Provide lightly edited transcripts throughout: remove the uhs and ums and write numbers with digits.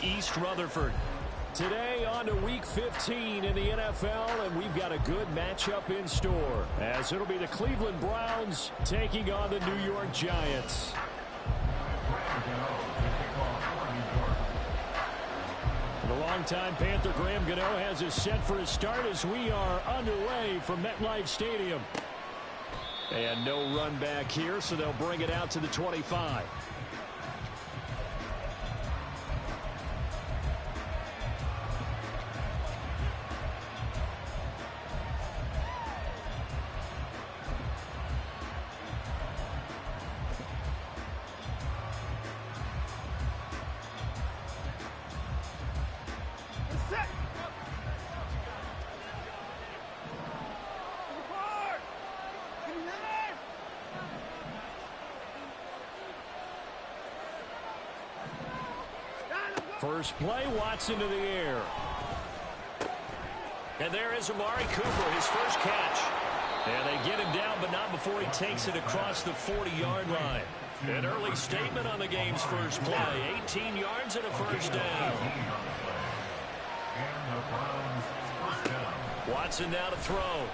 East Rutherford. Today on to Week 15 in the NFL, and we've got a good matchup in store, as it'll be the Cleveland Browns taking on the New York Giants. The longtime Panther Graham Gano has us set for his start as we are underway from MetLife Stadium. And no run back here, so they'll bring it out to the 25. First play, Watson to the air. And there is Amari Cooper, his first catch. And they get him down, but not before he takes it across the 40-yard line. An early statement on the game's first play. 18 yards and a first down. Watson now to throw.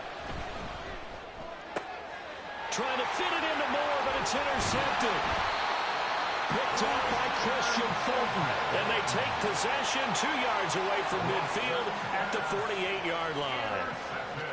Trying to fit it into Moore, but it's intercepted. Picked up by Christian Fulton. And they take possession 2 yards away from midfield at the 48-yard line.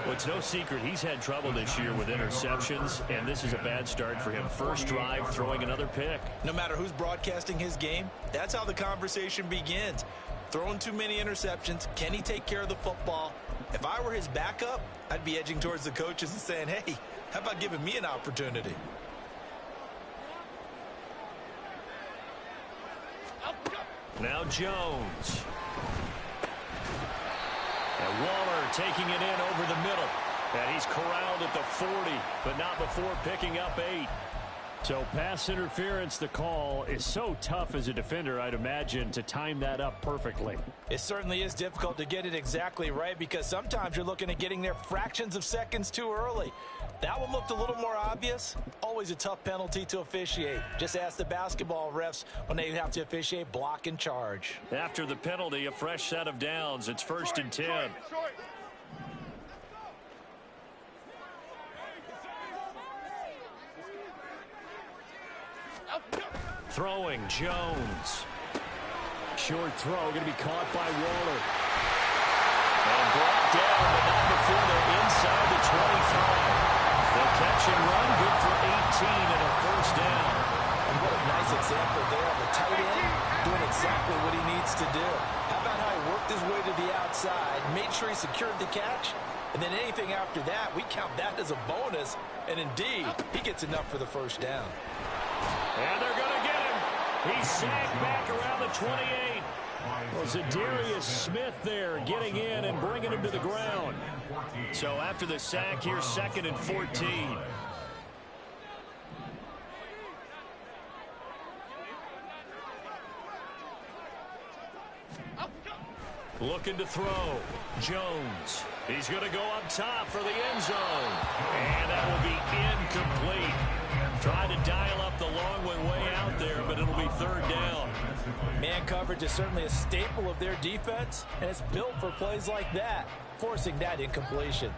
Well, it's no secret he's had trouble this year with interceptions, and this is a bad start for him. First drive, throwing another pick. No matter who's broadcasting his game, that's how the conversation begins. Throwing too many interceptions, can he take care of the football? If I were his backup, I'd be edging towards the coaches and saying, hey, how about giving me an opportunity? Now Jones. And Waller taking it in over the middle. And he's corralled at the 40, but not before picking up 8. So pass interference, the call is so tough as a defender, I'd imagine, to time that up perfectly. It certainly is difficult to get it exactly right because sometimes you're looking at getting there fractions of seconds too early. That one looked a little more obvious. Always a tough penalty to officiate. Just ask the basketball refs when they have to officiate block and charge. After the penalty, a fresh set of downs. It's 1st and 10. Throwing, Jones. Short throw, going to be caught by Waller. And brought down, but not before they're inside the 25. The catch and run, good for 18 and a first down. And what a nice example there of a tight end doing exactly what he needs to do. How about how he worked his way to the outside, made sure he secured the catch, and then anything after that, we count that as a bonus. And indeed, he gets enough for the first down. And they're going to get him. He's sacked back around the 28. Well, Zadarius Smith there getting in and bringing him to the ground. So after the sack, here's 2nd and 14. Looking to throw. Jones. He's going to go up top for the end zone. And that will be incomplete. Trying to dial up the long one way out there, but it'll be 3rd down. Man coverage is certainly a staple of their defense, and it's built for plays like that, forcing that incompletion.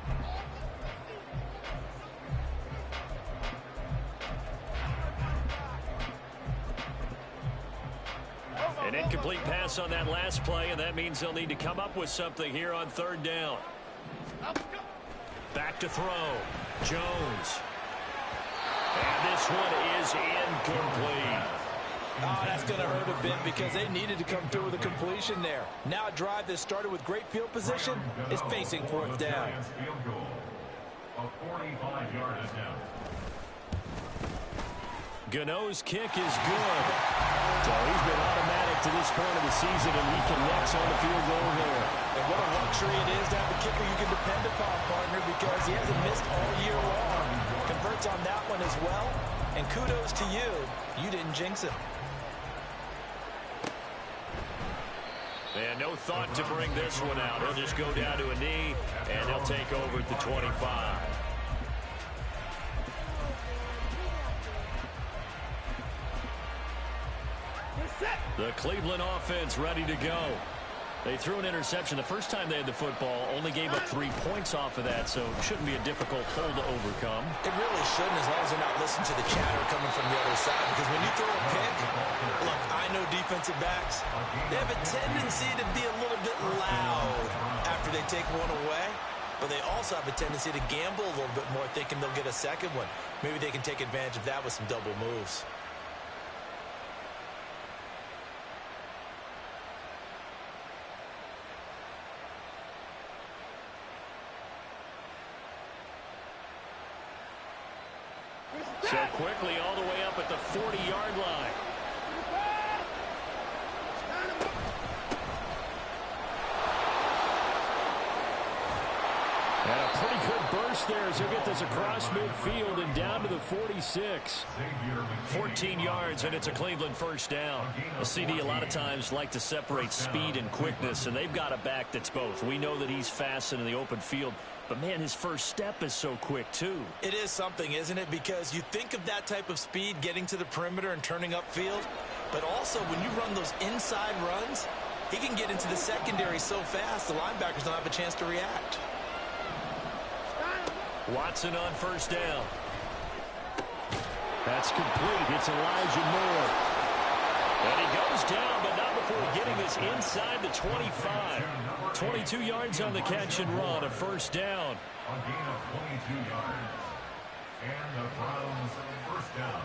An incomplete pass on that last play, and that means they'll need to come up with something here on 3rd down. Back to throw. Jones. And this one is incomplete. Oh, that's going to hurt a bit because they needed to come through with a completion there. Now a drive that started with great field position is facing 4th down. Gano's kick is good. So he's been automatic to this point of the season, and he connects on the field goal there. And what a luxury it is to have a kicker you can depend upon, partner, because he hasn't missed all year long. Converts on that one as well. And kudos to you. You didn't jinx him. And no thought to bring this one out. He'll just go down to a knee, and he'll take over at the 25. Set. The Cleveland offense ready to go. They threw an interception the first time they had the football, only gave up 3 points off of that, so it shouldn't be a difficult hole to overcome. It really shouldn't, as long as they're not listening to the chatter coming from the other side, because when you throw a pick, look, I know defensive backs, they have a tendency to be a little bit loud after they take one away, but they also have a tendency to gamble a little bit more, thinking they'll get a second one. Maybe they can take advantage of that with some double moves. So quickly all the way up at the 40-yard line. And a pretty good burst there as he'll get this across midfield and down to the 46. 14 yards, and it's a Cleveland first down. A CD a lot of times like to separate speed and quickness, and they've got a back that's both. We know that he's fast in the open field, but, man, his first step is so quick, too. It is something, isn't it? Because you think of that type of speed getting to the perimeter and turning upfield, but also when you run those inside runs, he can get into the secondary so fast the linebackers don't have a chance to react. Watson on first down. That's complete. It's Elijah Moore. And he goes down, but not before getting this inside the 25. 22 yards on the catch and run, a first down. A gain of 22 yards. And the Browns first down.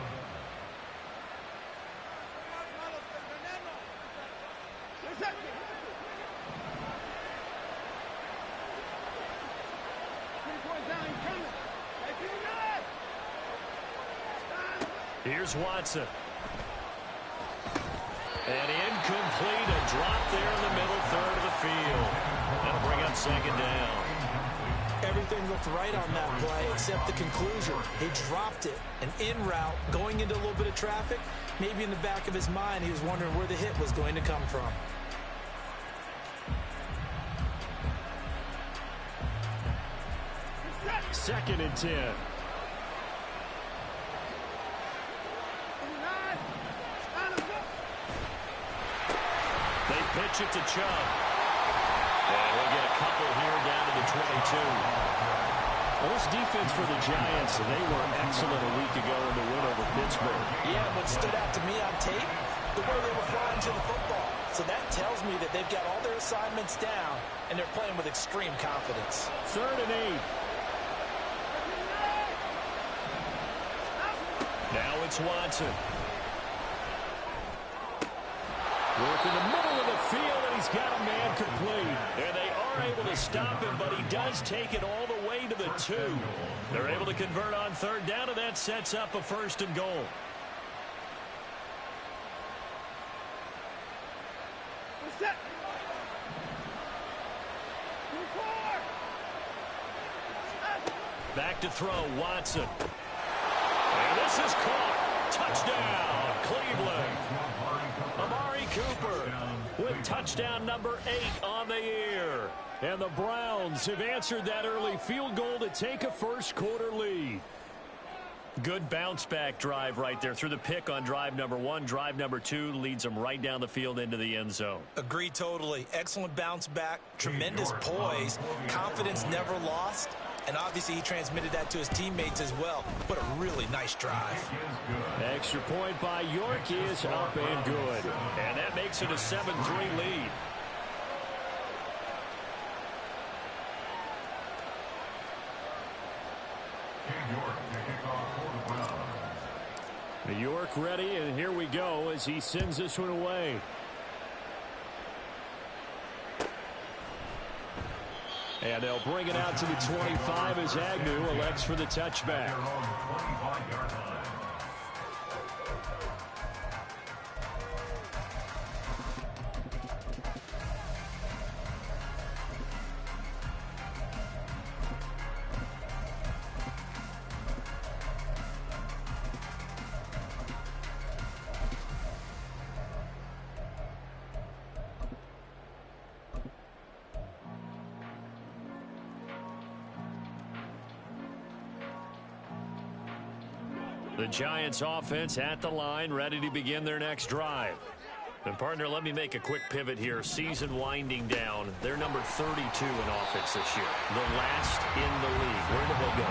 Here's Watson. And incomplete, a drop there in the middle third of the field. That'll bring up second down. Everything looked right on that play except the conclusion. He dropped it. An in route, going into a little bit of traffic. Maybe in the back of his mind, he was wondering where the hit was going to come from. Second and 10. They pitch it to Chubb. And we'll get a couple here down to the 22. Well, this defense for the Giants, they were excellent a week ago in the win over Pittsburgh. Yeah, what stood out to me on tape, the way they were flying to the football. So that tells me that they've got all their assignments down, and they're playing with extreme confidence. Third and 8. Now it's Watson. Work in the middle of the field, and he's got a man complete. And they are able to stop him, but he does take it all the way to the 2. They're able to convert on third down, and that sets up a first and goal. Back to throw, Watson. And this is caught. Touchdown, Cleveland. Amari Cooper with touchdown number 8 on the year. And the Browns have answered that early field goal to take a first quarter lead. Good bounce back drive right there through the pick on drive number 1. Drive number 2 leads them right down the field into the end zone. Agree totally. Excellent bounce back, tremendous poise, confidence never lost. And obviously he transmitted that to his teammates as well. What a really nice drive. Extra point by York is up and good. And that makes it a 7-3 lead. York ready, and here we go as he sends this one away. And they'll bring it out to the 25 as Agnew elects for the touchback. The Giants offense at the line, ready to begin their next drive. And, partner, let me make a quick pivot here. Season winding down. They're number 32 in offense this year. The last in the league. Where do they go?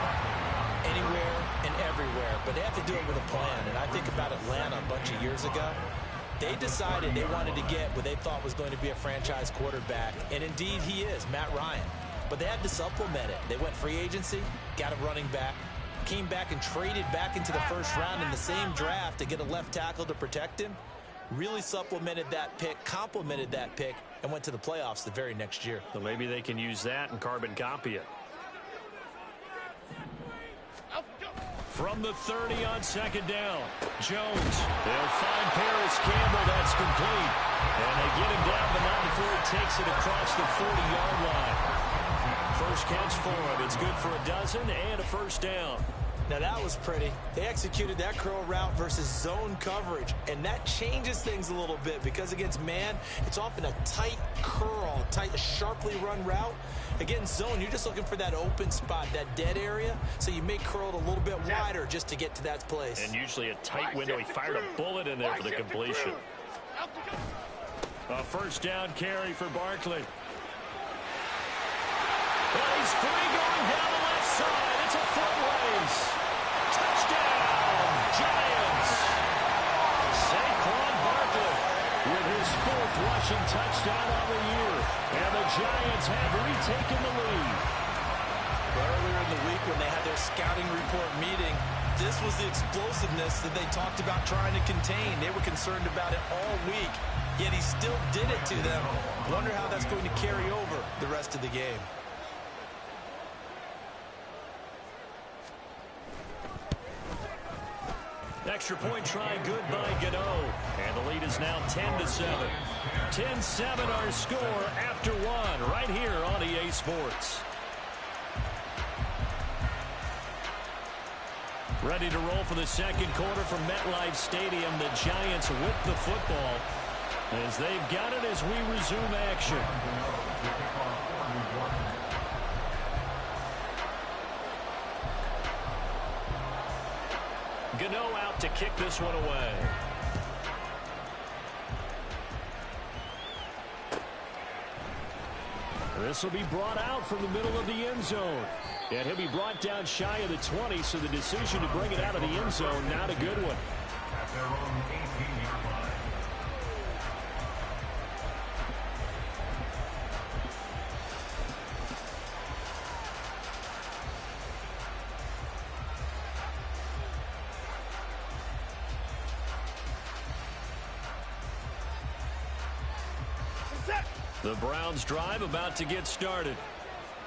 Anywhere and everywhere. But they have to do it with a plan. And I think about Atlanta a bunch of years ago. They decided they wanted to get what they thought was going to be a franchise quarterback. And, indeed, he is, Matt Ryan. But they had to supplement it. They went free agency, got a running back, came back and traded back into the first round in the same draft to get a left tackle to protect him. Really supplemented that pick, complemented that pick, and went to the playoffs the very next year. So maybe they can use that and carbon copy it. From the 30 on second down, Jones. They'll find Paris Campbell. That's complete. And they get him down, but not before he takes it across the 40-yard line. First catch for him. It's good for a dozen and a first down. Now, that was pretty. They executed that curl route versus zone coverage, and that changes things a little bit because against man, it's often a tight curl, tight, sharply run route. Against zone, you're just looking for that open spot, that dead area, so you may curl it a little bit wider just to get to that place. And usually a tight window. He fired a bullet in there for the completion. A first down carry for Barkley. Well, he's free going down the left side. It's a foot race. Touchdown, Giants. Saquon Barkley with his 4th rushing touchdown on the year. And the Giants have retaken the lead. Earlier in the week when they had their scouting report meeting, this was the explosiveness that they talked about trying to contain. They were concerned about it all week, yet he still did it to them. Wonder how that's going to carry over the rest of the game. Extra point try good by Gano. And the lead is now 10-7. 10-7 our score after one right here on EA Sports. Ready to roll for the second quarter from MetLife Stadium. The Giants with the football as they've got it as we resume action. Gano out to kick this one away. This will be brought out from the middle of the end zone. And he'll be brought down shy of the 20, so the decision to bring it out of the end zone, not a good one. At their own 18-yard line. The Browns drive about to get started.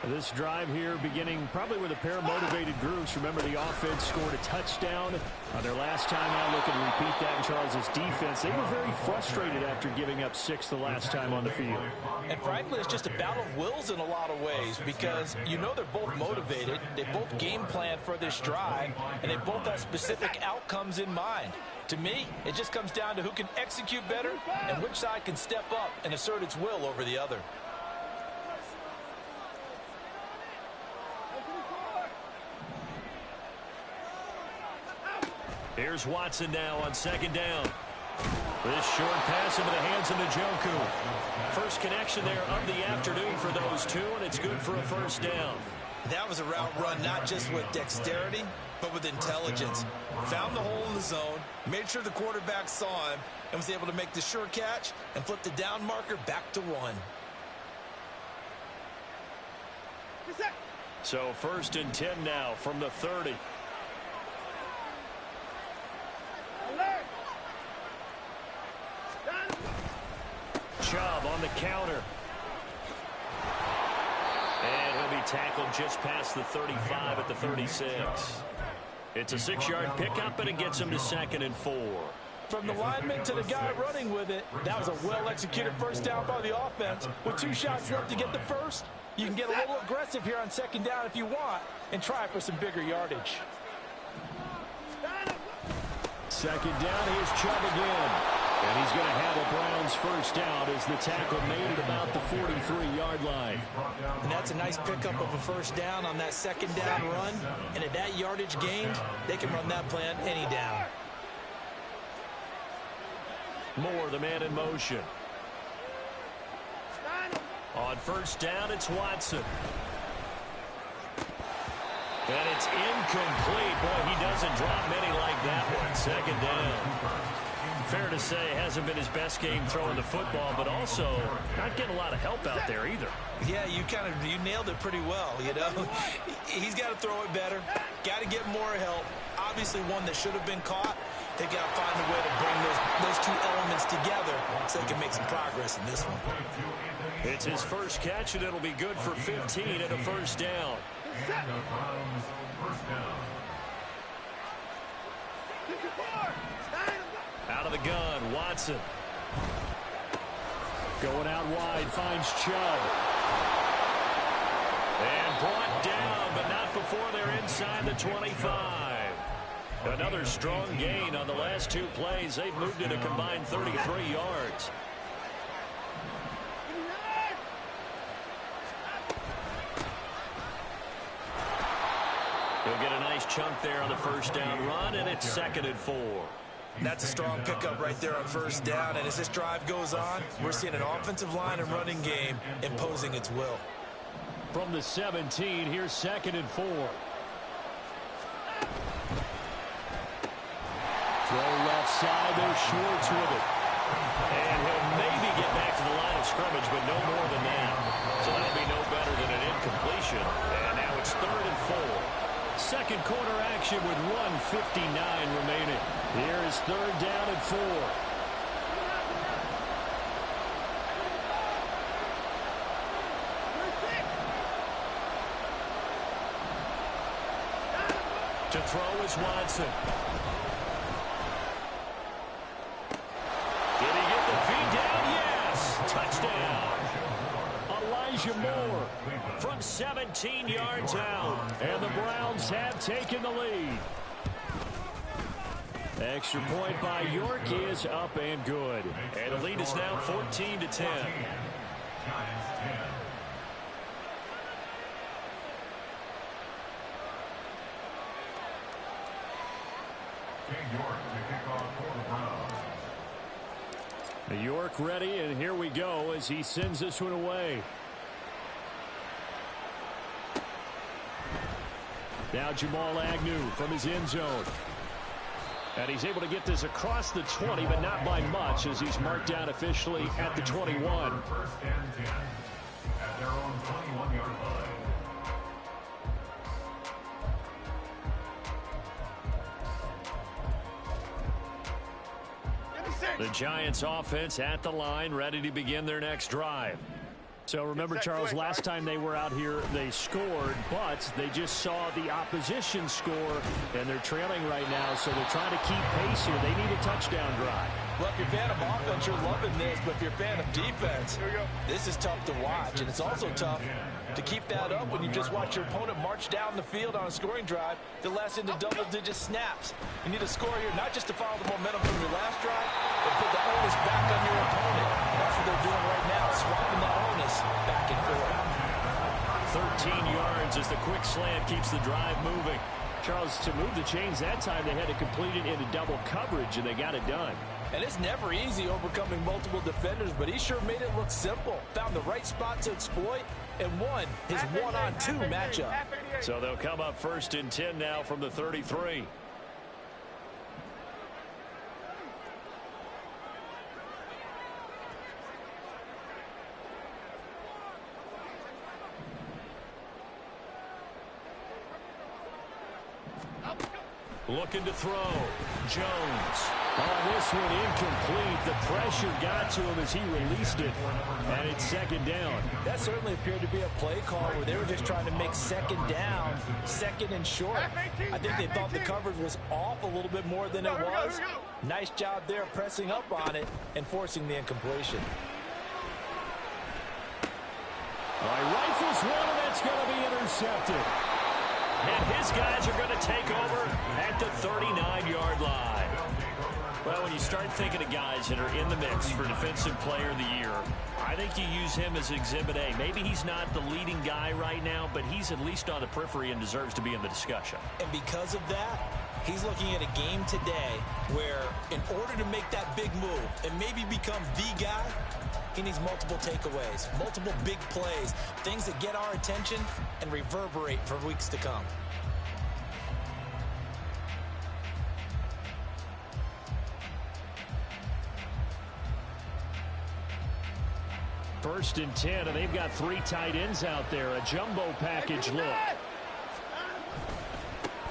This drive here beginning probably with a pair of motivated groups. Remember, the offense scored a touchdown on their last time out. Looking to repeat that in Charles' defense. They were very frustrated after giving up 6 the last time on the field. And frankly, it's just a battle of wills in a lot of ways because you know they're both motivated. They both game plan for this drive, and they both have specific outcomes in mind. To me, it just comes down to who can execute better and which side can step up and assert its will over the other. Here's Watson now on second down. This short pass into the hands of Njoku. First connection there of the afternoon for those two, and it's good for a first down. That was a route run not just with dexterity, but with intelligence. Found the hole in the zone, made sure the quarterback saw him, and was able to make the sure catch and flip the down marker back to 1. So first and 10 now from the 30. Chubb on the counter. And he'll be tackled just past the 35 at the 36. It's a 6-yard pickup, and it gets him to 2nd and 4. From the lineman to the guy running with it, that was a well-executed first down by the offense. With 2 shots left to get the first, you can get a little aggressive here on second down if you want and try for some bigger yardage. Second down, here's Chubb again. And he's going to have a Browns first down as the tackle made at about the 43-yard line. And that's a nice pickup of a first down on that second down run. And at that yardage gained, they can run that play on any down. Moore, the man in motion. On first down, it's Watson. And it's incomplete. Boy, he doesn't drop many like that one. Second down. Fair to say, hasn't been his best game throwing the football, but also not getting a lot of help out there either. Yeah, you nailed it pretty well, you know. He's got to throw it better. Got to get more help. Obviously one that should have been caught. They got to find a way to bring those two elements together so they can make some progress in this one. It's his first catch, and it'll be good for 15 and a first down. And the Browns first down. Out of the gun, Watson. Going out wide, finds Chubb. And brought down, but not before they're inside the 25. Another strong gain on the last two plays. They've moved it a combined 33 yards. He'll get a nice chunk there on the first down run, and it's 2nd and 4. That's a strong pickup right there on first down, and as this drive goes on, we're seeing an offensive line and running game imposing its will. From the 17, here's 2nd and 4. Throw left side, there's Schwartz with it. And he'll maybe get back to the line of scrimmage, but no more than that. So that'll be no better than an incompletion. And now it's 3rd and 4. Second quarter action with 1:59 remaining. Here is 3rd down and 4. To throw is Watson. Did he get the feed down? Yes! Touchdown! Elijah Moore from 17 yards out. And the Browns have taken the lead. Extra point by York is up and good. And the lead is now 14-10. Giants 10. York to kick off for the Browns. York ready, and here we go as he sends this one away. Now Jamal Agnew from his end zone. And he's able to get this across the 20, but not by much, as he's marked down officially at the 21. First and 10 at their own 21-yard line. The Giants offense at the line, ready to begin their next drive. So remember, Charles, last time they were out here, they scored, but they just saw the opposition score, and they're trailing right now, so they're trying to keep pace here. They need a touchdown drive. Well, if you're a fan of offense, you're loving this, but if you're a fan of defense, this is tough to watch, and it's also tough to keep that up when you just watch your opponent march down the field on a scoring drive that lasts into double-digit snaps. You need to score here, not just to follow the momentum from your last drive, but put the onus back on your opponent. That's what they're doing right now, swapping that onus back and forth. 13 yards as the quick slant keeps the drive moving. Charles, to move the chains that time, they had to complete it into double coverage, and they got it done. And it's never easy overcoming multiple defenders, but he sure made it look simple. Found the right spot to exploit and won his one-on-two matchup. So they'll come up 1st and 10 now from the 33. Looking to throw. Jones. Oh, this one incomplete. The pressure got to him as he released it. And it's 2nd down. That certainly appeared to be a play call where they were just trying to make 2nd down, 2nd and short. I think they thought the coverage was off a little bit more than it was. Nice job there pressing up on it and forcing the incompletion. All right, rifles one, and that's going to be intercepted. And his guys are going to take over at the 39-yard line. Well, when you start thinking of guys that are in the mix for Defensive Player of the Year, I think you use him as Exhibit A. Maybe he's not the leading guy right now, but he's at least on the periphery and deserves to be in the discussion. And because of that, He's looking at a game today where in order to make that big move and maybe become the guy, he needs multiple takeaways, multiple big plays, things that get our attention and reverberate for weeks to come. First and 10, and they've got 3 tight ends out there. A jumbo package look.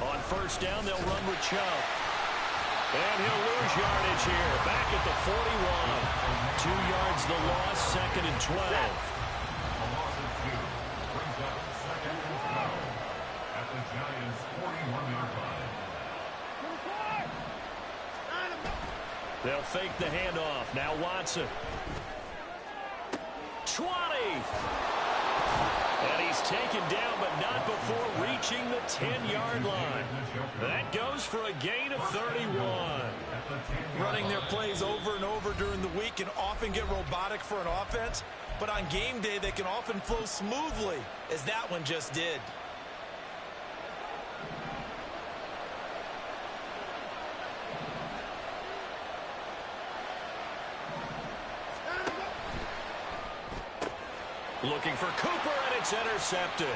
On first down, they'll run with Chubb. And he'll lose yardage here. Back at the 41. 2 yards the loss, second and 12. A loss of 2 brings up second and 12 at the Giants' 41-yard line. They'll fake the handoff. Now Watson. 20. And he's taken down, but not before reaching the 10-yard line. That goes for a gain of 31. Running their plays over and over during the week can often get robotic for an offense, but on game day they can often flow smoothly, as that one just did. Looking for Cooper, and it's intercepted.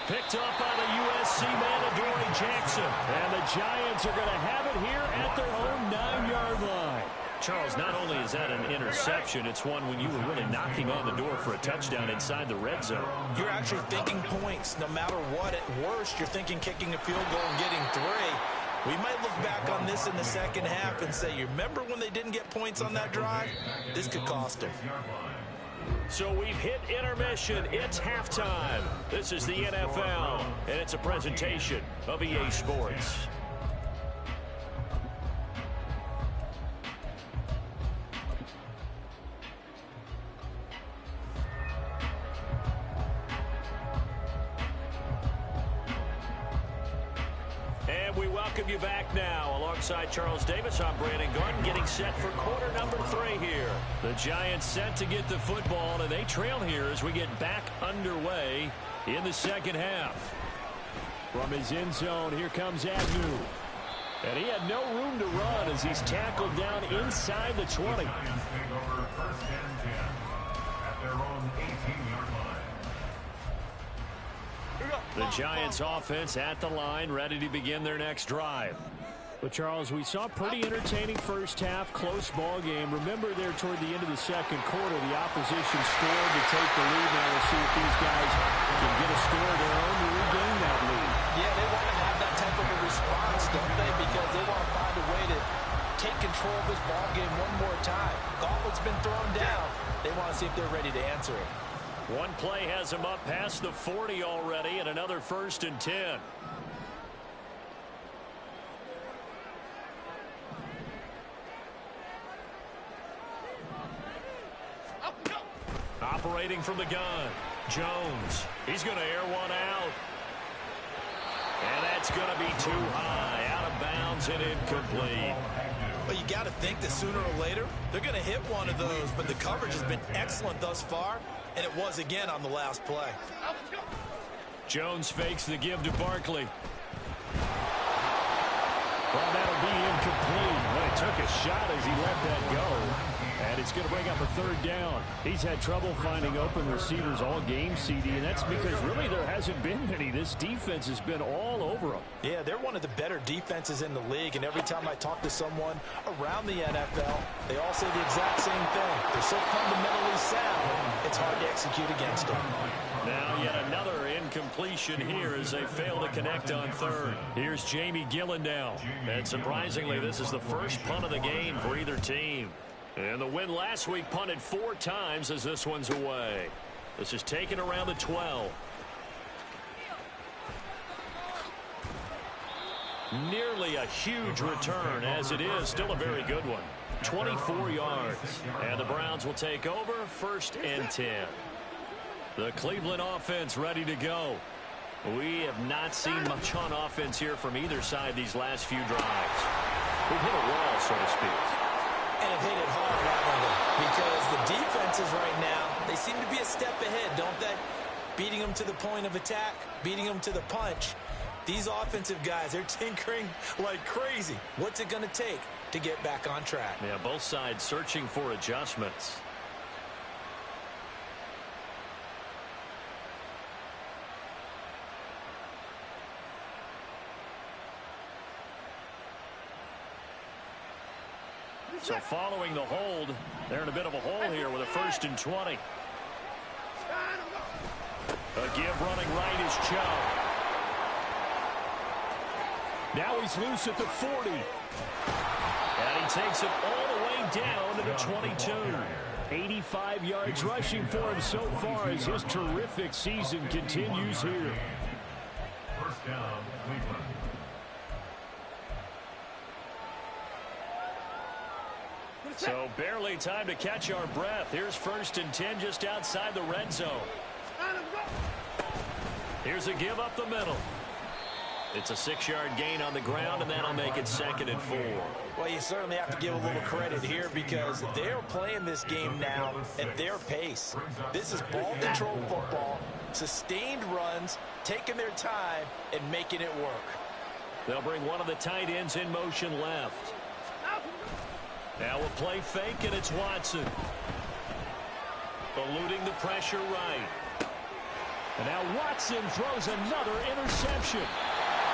Picked up by the USC man, Adoree Jackson. And the Giants are going to have it here at their own 9-yard line. Charles, not only is that an interception, it's one when you were really knocking on the door for a touchdown inside the red zone. You're actually thinking points. No matter what, at worst, you're thinking kicking a field goal and getting 3. We might look back on this in the second half and say, you remember when they didn't get points on that drive? This could cost them. So we've hit intermission. It's halftime. This is the NFL, and it's a presentation of EA Sports. And we welcome you back now. Alongside Charles Davis, I'm Brandon Gordon, getting set for quarter number 3 here. The Giants set to get the football, and they trail here as we get back underway in the second half. From his end zone, here comes Agnew. And he had no room to run as he's tackled down inside the 20. The Giants take over first and 10 at their own 18-yard line. The Giants offense at the line, ready to begin their next drive. But, Charles, we saw a pretty entertaining first half, close ball game. Remember there toward the end of the second quarter, the opposition scored to take the lead. Now we'll see if these guys can get a score of their own to regain that lead. Yeah, they want to have that type of a response, don't they? Because they want to find a way to take control of this ball game one more time. Gauntlet's been thrown down. They want to see if they're ready to answer it. One play has him up past the 40 already, and another first and 10. Operating from the gun, Jones. He's going to air one out. And that's going to be too high, out of bounds and incomplete. But you got to think that sooner or later, they're going to hit one of those. But the coverage has been excellent thus far, and it was again on the last play. Jones fakes the give to Barkley. Well, that'll be incomplete. Well, he took a shot as he let that go. And it's going to bring up a third down. He's had trouble finding open receivers all game, CD, and that's because really there hasn't been many. This defense has been all over them. Yeah, they're one of the better defenses in the league, and every time I talk to someone around the NFL, they all say the exact same thing. They're so fundamentally sound, it's hard to execute against them. Now yet another incompletion here as they fail to connect on third. Here's Jamie Gillen now. And surprisingly, this is the first punt of the game for either team. And the win last week punted 4 times as this one's away. This is taken around the 12. Nearly a huge return, as it is still a very good one. 24 yards. And the Browns will take over first and 10. The Cleveland offense ready to go. We have not seen much on offense here from either side these last few drives. We've hit a wall, so to speak. And have hit it hard, haven't they? Because the defenses right now, they seem to be a step ahead, don't they? Beating them to the point of attack, beating them to the punch. These offensive guys, they're tinkering like crazy. What's it going to take to get back on track? Yeah, both sides searching for adjustments. So following the hold, they're in a bit of a hole here with a 1st and 20. A give running right is Chubb. Now he's loose at the 40. And he takes it all the way down to the 22. 85 yards rushing for him so far as his terrific season continues here. First down, Cleveland. So barely time to catch our breath. Here's 1st and 10 just outside the red zone. Here's a give up the middle. It's a 6-yard gain on the ground, and that'll make it 2nd and 4. Well, you certainly have to give a little credit here because they're playing this game now at their pace. This is ball control football, sustained runs, taking their time, and making it work. They'll bring one of the tight ends in motion left. Now a play fake, and it's Watson. Eluding the pressure right. And now Watson throws another interception.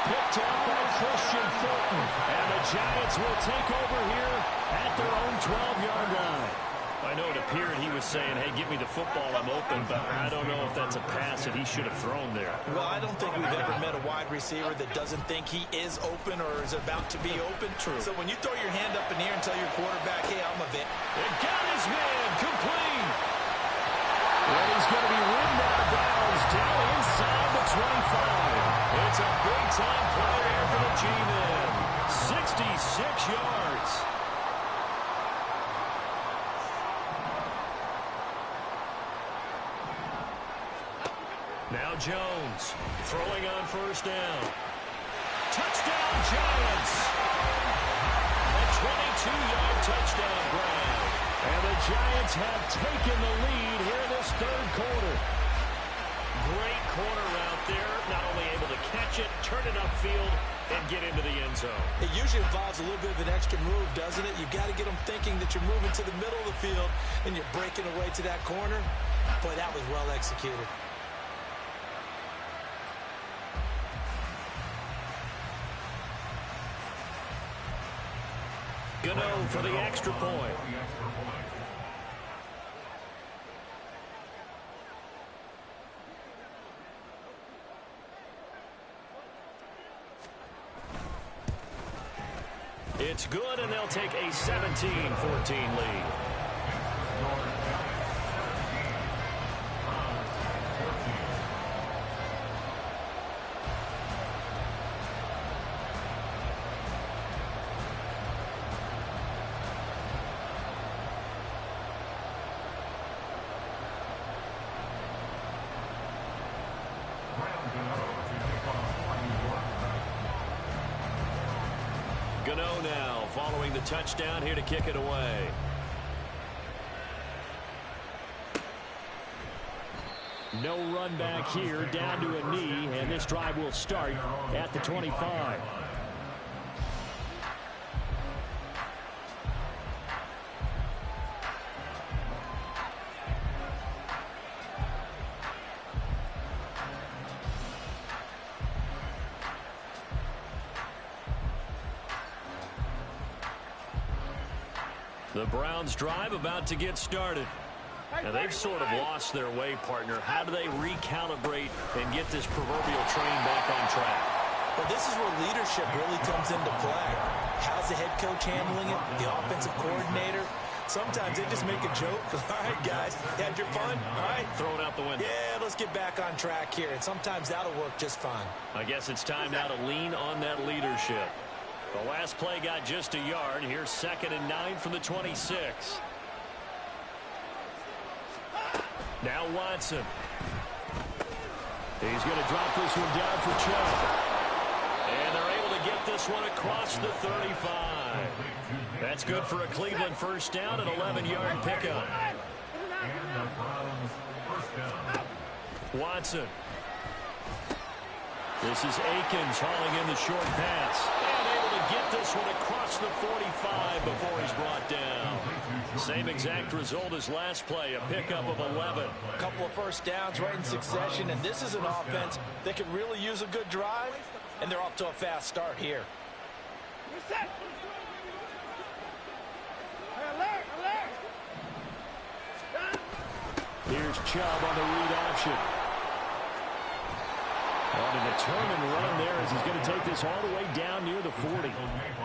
Picked up by Christian Fulton. And the Giants will take over here at their own 12-yard line. I know it appeared he was saying, hey, give me the football, I'm open, but I don't know if that's a pass that he should have thrown there. Well, I don't think we've ever met a wide receiver that doesn't think he is open or is about to be open. True. So when you throw your hand up in the air and tell your quarterback, hey, I'm a vet. It got his man complete. And he's going to be ridden out of bounds down inside the 25. It's a big-time play there for the G-Men. 66 yards. Now Jones throwing on 1st down. Touchdown Giants. A 22-yard touchdown grab. And the Giants have taken the lead here in this 3rd quarter. Great corner out there. Not only able to catch it, turn it upfield, and get into the end zone. It usually involves a little bit of an extra move, doesn't it? You've got to get them thinking that you're moving to the middle of the field and you're breaking away to that corner. Boy, that was well executed. Gano for the extra point. It's good, and they'll take a 17-14 lead. Gano now following the touchdown here to kick it away. No run back here, down to a knee, and this drive will start at the 25. The Browns drive about to get started. Now, they've sort of lost their way, partner. How do they recalibrate and get this proverbial train back on track? Well, this is where leadership really comes into play. How's the head coach handling it? The offensive coordinator? Sometimes they just make a joke. All right, guys, you had your fun? All right. Throw it out the window. Yeah, let's get back on track here. And sometimes that'll work just fine. I guess it's time now to lean on that leadership. The last play got just a yard. Here's 2nd and 9 from the 26. Now Watson. He's going to drop this one down for Chubb. And they're able to get this one across the 35. That's good for a Cleveland 1st down, an 11-yard pickup. And the Browns first down. Watson. This is Akins hauling in the short pass. And able to get this one across the 45 before he's brought down. Same exact result as last play, a pickup of 11. A couple of first downs right in succession, and this is an offense that could really use a good drive, and they're off to a fast start here. Here's Chubb on the read option. On a determined run there as he's going to take this all the way down near the 40.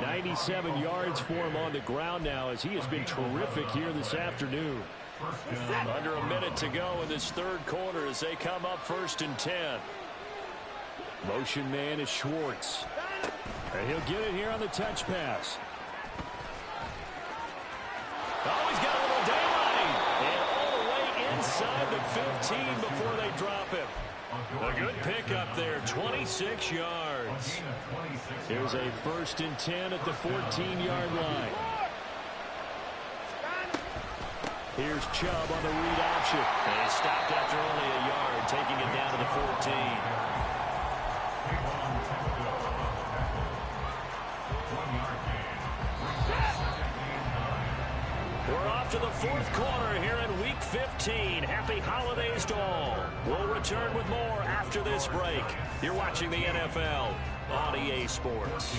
97 yards for him on the ground now as he has been terrific here this afternoon. Under a minute to go in this third quarter as they come up 1st and 10. Motion man is Schwartz. And he'll get it here on the touch pass. Oh, he's got a little daylight. And all the way inside the 15 before they drop him. A good pickup there, 26 yards. Here's a 1st and 10 at the 14-yard line. Here's Chubb on the read option. And he stopped after only a yard, taking it down to the 14. We're off to the fourth quarter here in Week 15. Happy holidays to all. We'll return with more after this break. You're watching the NFL on EA Sports.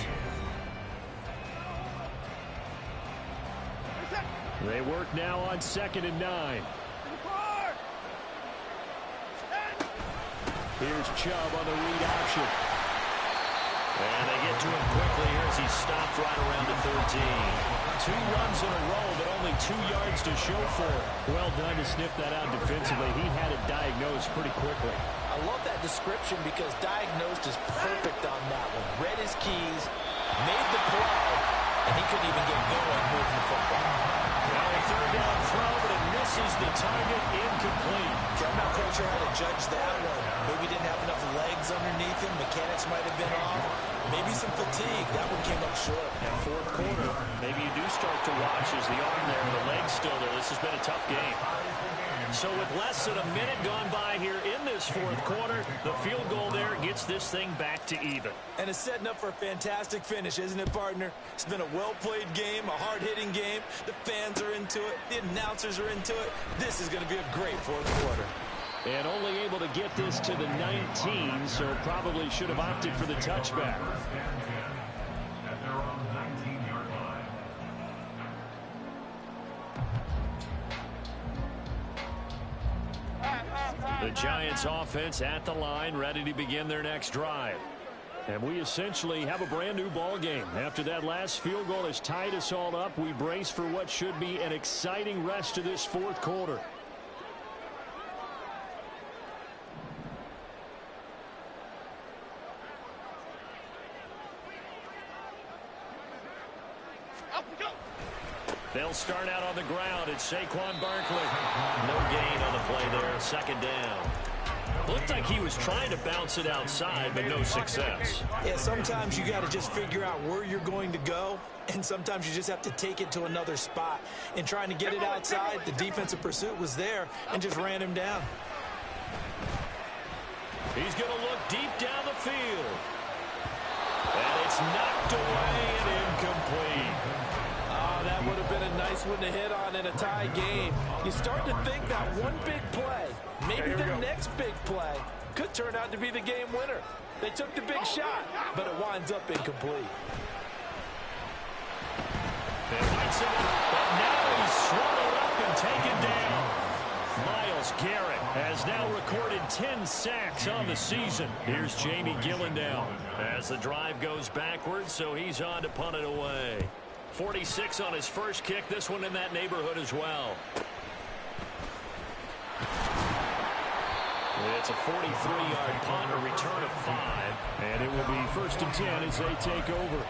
They work now on 2nd and 9. Here's Chubb on the read option. And they get to him quickly here as he stopped right around the 13. 2 runs in a row, but only 2 yards to show for it. Well done to sniff that out defensively. He had it diagnosed pretty quickly. I love that description because diagnosed is perfect on that one. Read his keys, made the play, and he couldn't even get going moving the football. Well, a 3rd down throw, but it misses the target, incomplete. I'm not quite sure how to judge that one. Maybe didn't have enough legs underneath him. Mechanics might have been off. Maybe some fatigue. That one came up short. And 4th quarter, maybe you do start to watch as the arm there and the leg's still there. This has been a tough game. So with less than a minute gone by here in this 4th quarter, the field goal there gets this thing back to even. And it's setting up for a fantastic finish, isn't it, partner? It's been a well-played game, a hard-hitting game. The fans are into it. The announcers are into it. This is going to be a great 4th quarter. And only able to get this to the 19, so probably should have opted for the touchback. At their own 19-yard line. The Giants offense at the line, ready to begin their next drive. And we essentially have a brand new ball game. After that last field goal has tied us all up, we brace for what should be an exciting rest of this 4th quarter. They'll start out on the ground. It's Saquon Barkley. No gain on the play there. 2nd down. Looked like he was trying to bounce it outside, but no success. Yeah, sometimes you got to just figure out where you're going to go, and sometimes you just have to take it to another spot. In trying to get it outside, the defensive pursuit was there and just ran him down. He's going to look deep down the field. And it's knocked away and incomplete. That would have been a nice one to hit on in a tie game. You start to think that one big play, maybe the next big play, could turn out to be the game winner. They took the big shot, but it winds up incomplete. They fights it out, but now he's swallowed up and taken down. Myles Garrett has now recorded 10 sacks on the season. Here's Jamie Gillen now as the drive goes backwards, so he's on to punt it away. 46 on his first kick. This one in that neighborhood as well. It's a 43-yard punt, a return of 5. And it will be 1st and 10 as they take over.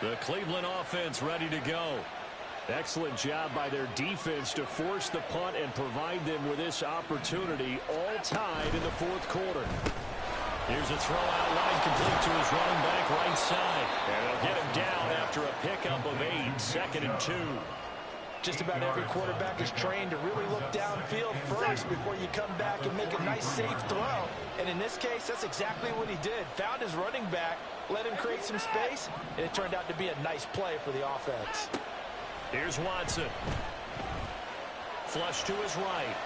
The Cleveland offense ready to go. Excellent job by their defense to force the punt and provide them with this opportunity, all tied in the 4th quarter. Here's a throw out line complete to his running back right side. And they'll get him down after a pickup of 8, 2nd and 2. Just about every quarterback is trained to really look downfield first before you come back and make a nice, safe throw. And in this case, that's exactly what he did. Found his running back, let him create some space, and it turned out to be a nice play for the offense. Here's Watson. Flush to his right.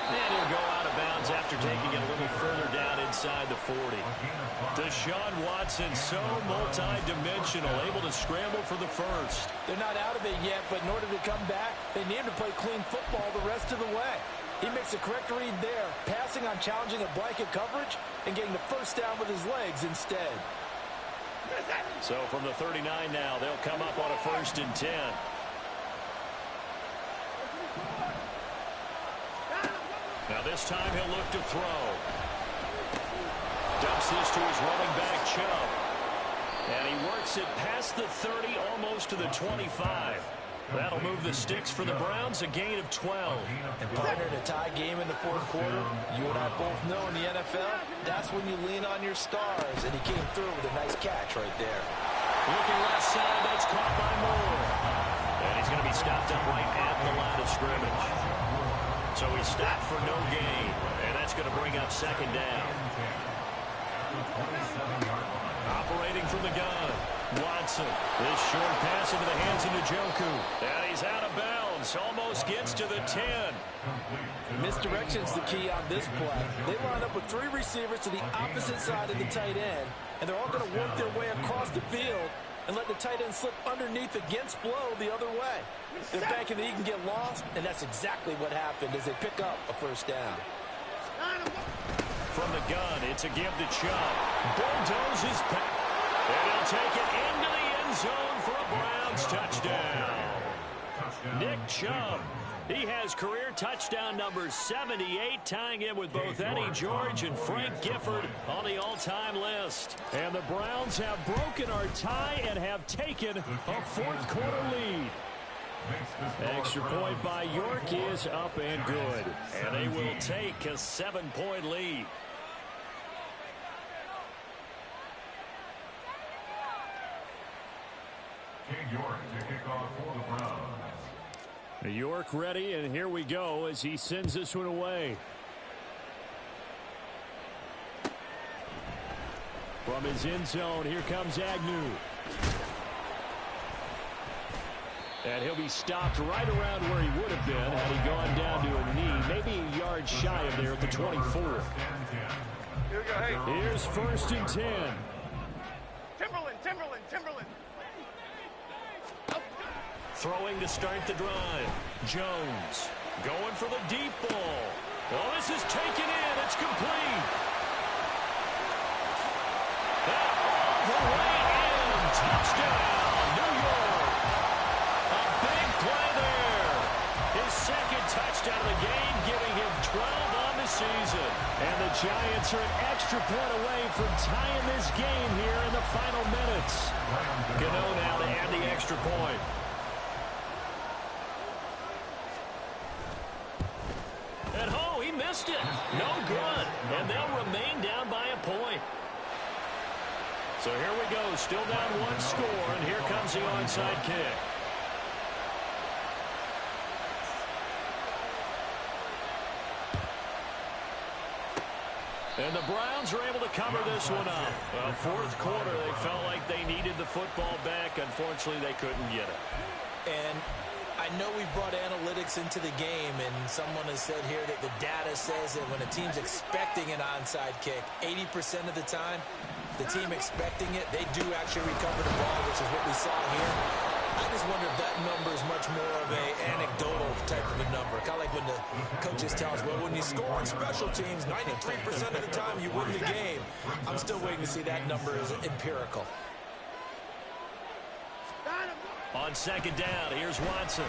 And he'll go out of bounds after taking it a little further down inside the 40. Deshaun Watson, so multi-dimensional, able to scramble for the first. They're not out of it yet, but in order to come back, they need him to play clean football the rest of the way. He makes the correct read there, passing on challenging a blanket coverage and getting the first down with his legs instead. So from the 39 now, they'll come up on a 1st and 10. Now this time he'll look to throw. Dumps this to his running back, Chubb. And he works it past the 30, almost to the 25. That'll move the sticks for the Browns, a gain of 12. And partner, in a tie game in the 4th quarter, you and I both know in the NFL, that's when you lean on your stars. And he came through with a nice catch right there. Looking left side, that's caught by Moore. And he's going to be stopped up right at the line of scrimmage. So he stopped for no gain, and that's going to bring up 2nd down. Operating from the gun, Watson. This short pass into the hands of Njoku. And he's out of bounds, almost gets to the 10. Misdirection's the key on this play. They line up with 3 receivers to the opposite side of the tight end, and they're all going to work their way across the field and let the tight end slip underneath against flow the other way. They're banking that he can get lost, and that's exactly what happened as they pick up a 1st down. From the gun, it's a give to Chubb. Bulldozes back. And he'll take it into the end zone for a Browns touchdown. Nick Chubb. He has career touchdown number 78, tying in with both Eddie George and Frank Gifford on the all-time list. And the Browns have broken our tie and have taken a 4th quarter lead. Extra point by York is up and good. And they will take a 7-point lead. King York to kick off for the Browns. York ready, and here we go as he sends this one away. From his end zone, here comes Agnew. And he'll be stopped right around where he would have been had he gone down to a knee, maybe a yard shy of there at the 24. Here we go, hey. Here's 1st and 10. Timberland. Throwing to start the drive. Jones going for the deep ball. Oh, this is taken in. It's complete. And all the way in. Touchdown, New York. A big play there. His 2nd touchdown of the game, giving him 12 on the season. And the Giants are an extra point away from tying this game here in the final minutes. Gano now to add the extra point. And oh, he missed it. No good. And they'll remain down by a point. So here we go. Still down 1 score, and here comes the onside kick. And the Browns are able to cover this one up. Well, 4th quarter, they felt like they needed the football back. Unfortunately, they couldn't get it. And I know we brought analytics into the game, and someone has said here that the data says that when a team's expecting an onside kick, 80% of the time, the team expecting it, they do actually recover the ball, which is what we saw here. I just wonder if that number is much more of an anecdotal type of a number. Kind of like when the coaches tell us, well, when you score on special teams, 93% of the time you win the game. I'm still waiting to see that number is empirical. On 2nd down, here's Watson.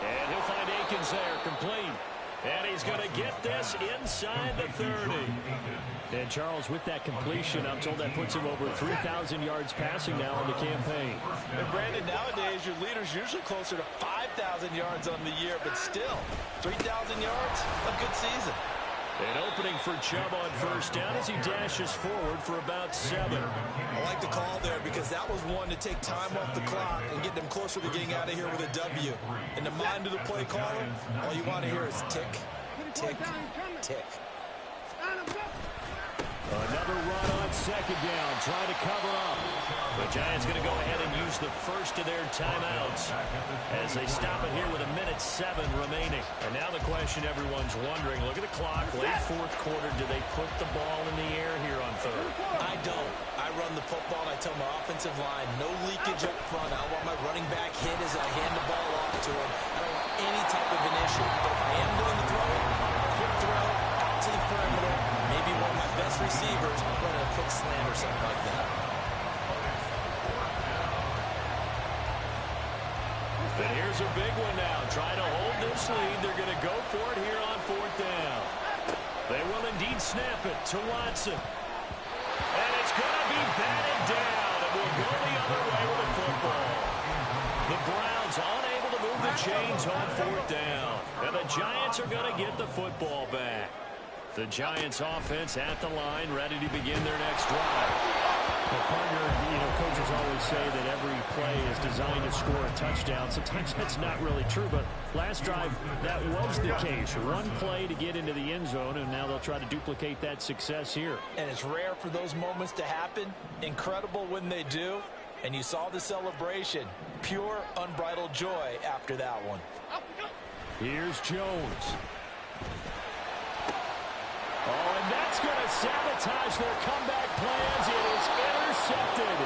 And he'll find Akins there, complete. And he's going to get this inside the 30. And Charles, with that completion, I'm told that puts him over 3,000 yards passing now on the campaign. And Brandon, nowadays your leader's usually closer to 5,000 yards on the year, but still, 3,000 yards, a good season. An opening for Chubb on first down as he dashes forward for about 7. I like the call there because that was one to take time off the clock and get them closer to getting out of here with a W. In the mind of the play caller, all you want to hear is tick, tick, tick. Another run on second down, trying to cover up. The Giants going to go ahead and use the first of their timeouts as they stop it here with 1:07 remaining. And now the question everyone's wondering, look at the clock, late fourth quarter, do they put the ball in the air here on third? I don't. I run the football and I tell my offensive line, no leakage up front. I want my running back hit as I hand the ball off to him. I don't want any type of an issue. But if I am going to throw it, quick throw, out to the perimeter, maybe one of my best receivers running a quick slant or something like that. But here's a big one now. Trying to hold this lead. They're going to go for it here on fourth down. They will indeed snap it to Watson. And it's going to be batted down. It will go the other way with the football. The Browns unable to move the chains on fourth down. And the Giants are going to get the football back. The Giants offense at the line, ready to begin their next drive. Well, partner, coaches always say that every play is designed to score a touchdown. Sometimes that's not really true, but last drive, that was the case. One play to get into the end zone, and now they'll try to duplicate that success here. And it's rare for those moments to happen. Incredible when they do. And you saw the celebration. Pure, unbridled joy after that one. Here's Jones. Oh, and that's going to sabotage their comeback plans. It is intercepted.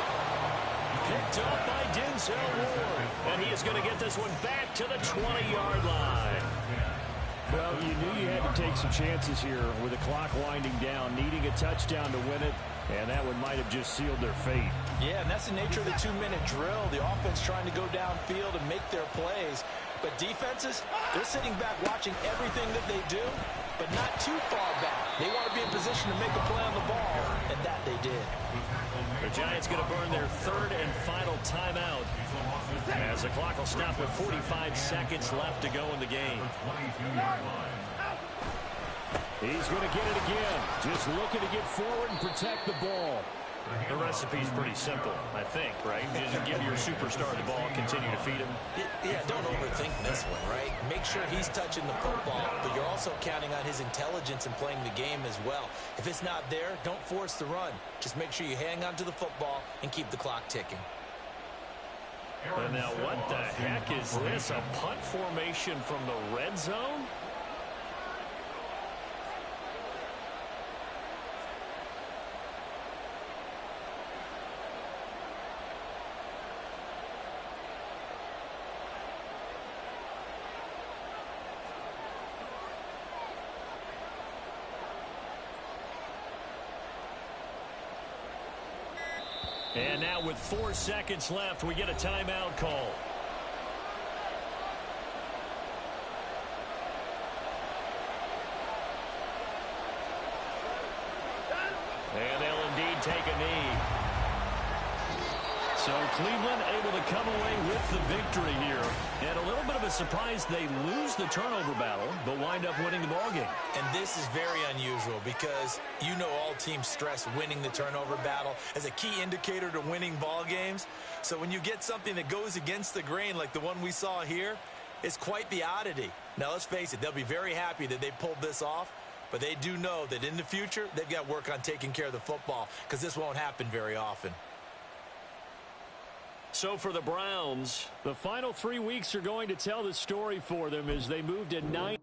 Picked up by Denzel Ward. And he is going to get this one back to the 20-yard line. Well, you knew you had to take some chances here with the clock winding down, needing a touchdown to win it, and that one might have just sealed their fate. Yeah, and that's the nature of the 2-minute drill. The offense trying to go downfield and make their plays. But defenses, they're sitting back watching everything that they do, but not too far back. They want to be in position to make a play on the ball, and that they did. The Giants going to burn their third and final timeout as the clock will stop with 45 seconds left to go in the game. He's going to get it again. Just looking to get forward and protect the ball. The recipe's pretty simple, I think, right? You just give your superstar the ball, continue to feed him. Yeah, don't overthink this one, right? Make sure he's touching the football, but you're also counting on his intelligence in playing the game as well. If it's not there, don't force the run. Just make sure you hang on to the football and keep the clock ticking. And now what the heck is this? A punt formation from the red zone? And now with 4 seconds left, we get a timeout call. And they'll indeed take a knee. So Cleveland able to come away with the victory here. And a little bit of a surprise, they lose the turnover battle, but wind up winning the ballgame. And this is very unusual because you know all teams stress winning the turnover battle as a key indicator to winning ball games. So when you get something that goes against the grain like the one we saw here, it's quite the oddity. Now let's face it, they'll be very happy that they pulled this off, but they do know that in the future they've got work on taking care of the football because this won't happen very often. So for the Browns, the final 3 weeks are going to tell the story for them as they move to 9.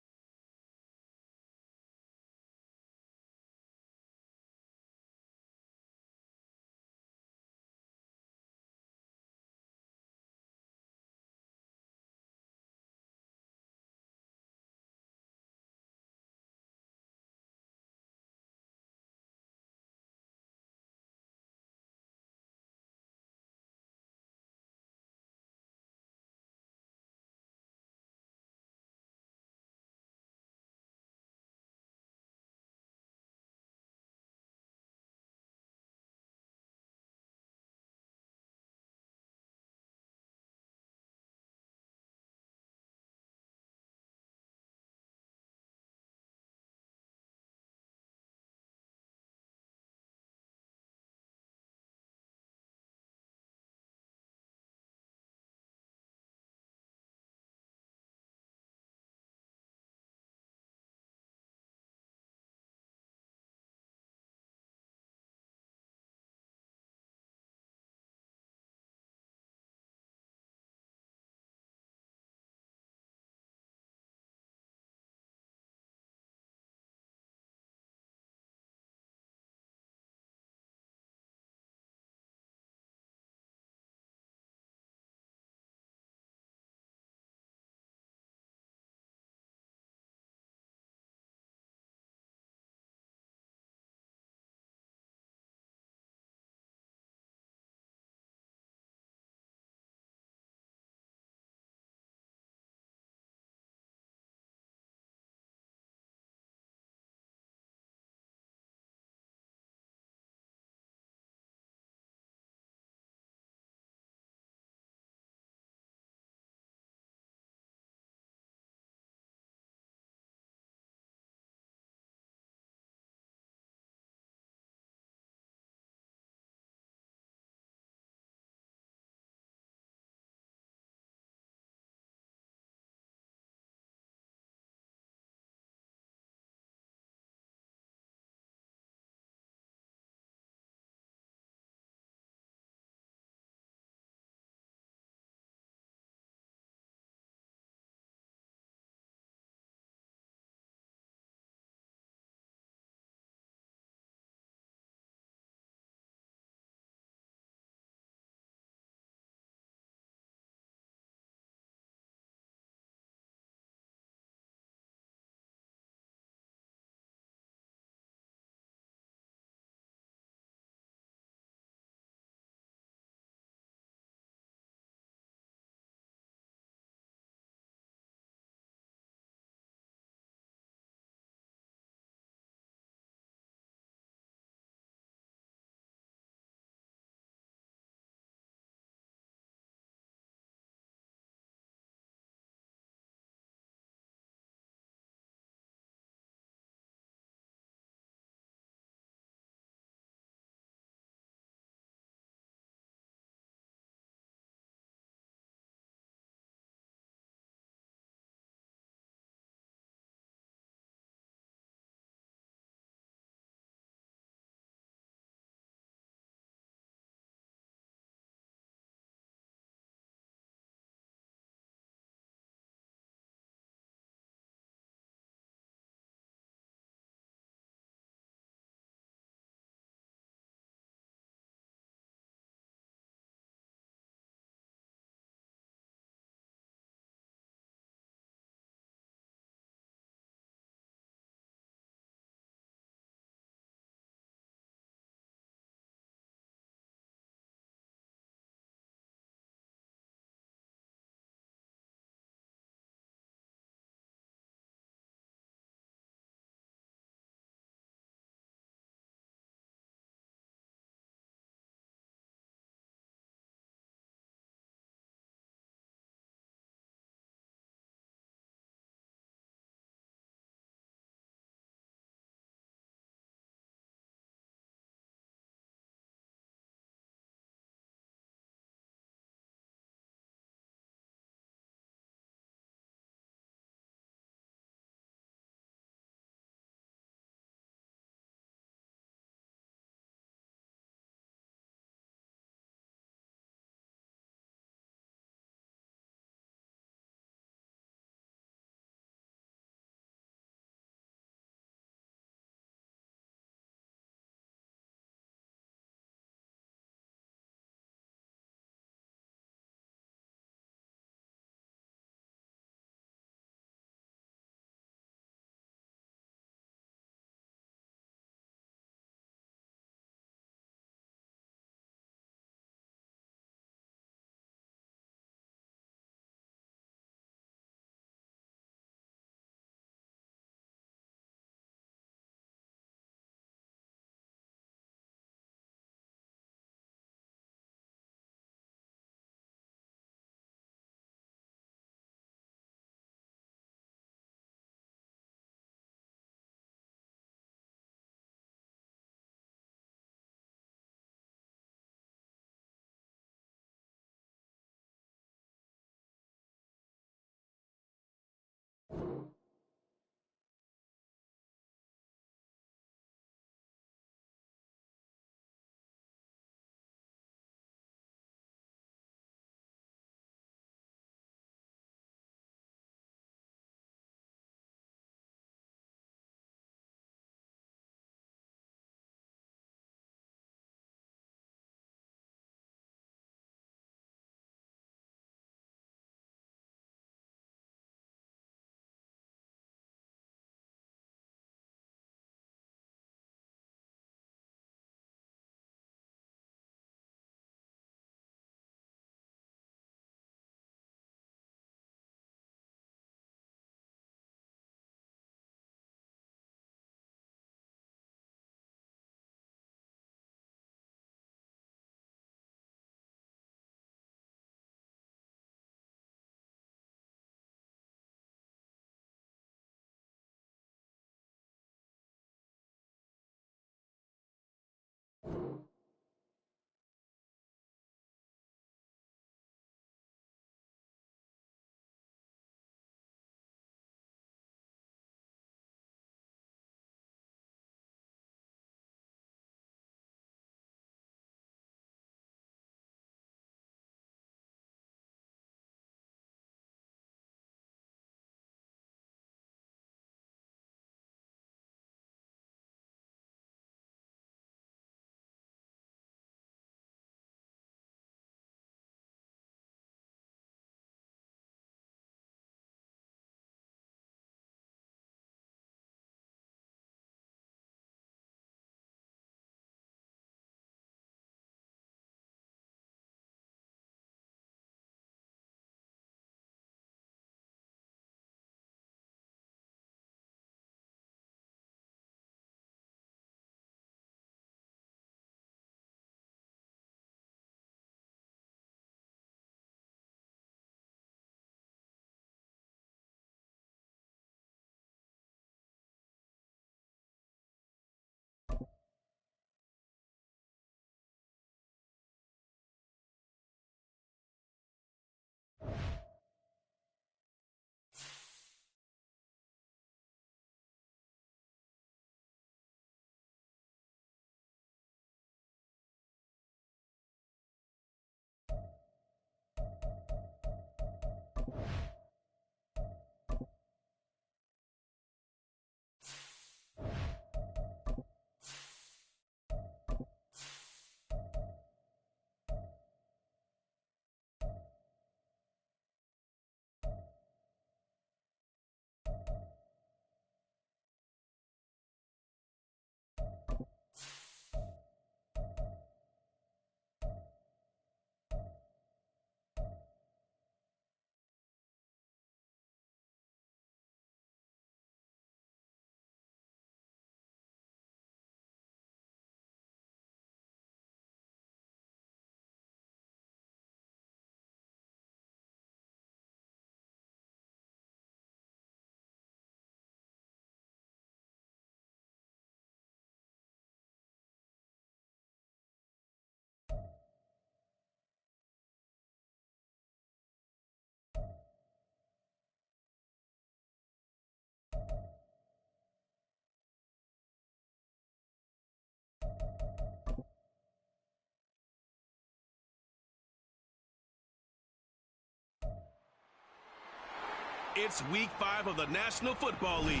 It's Week 5 of the National Football League,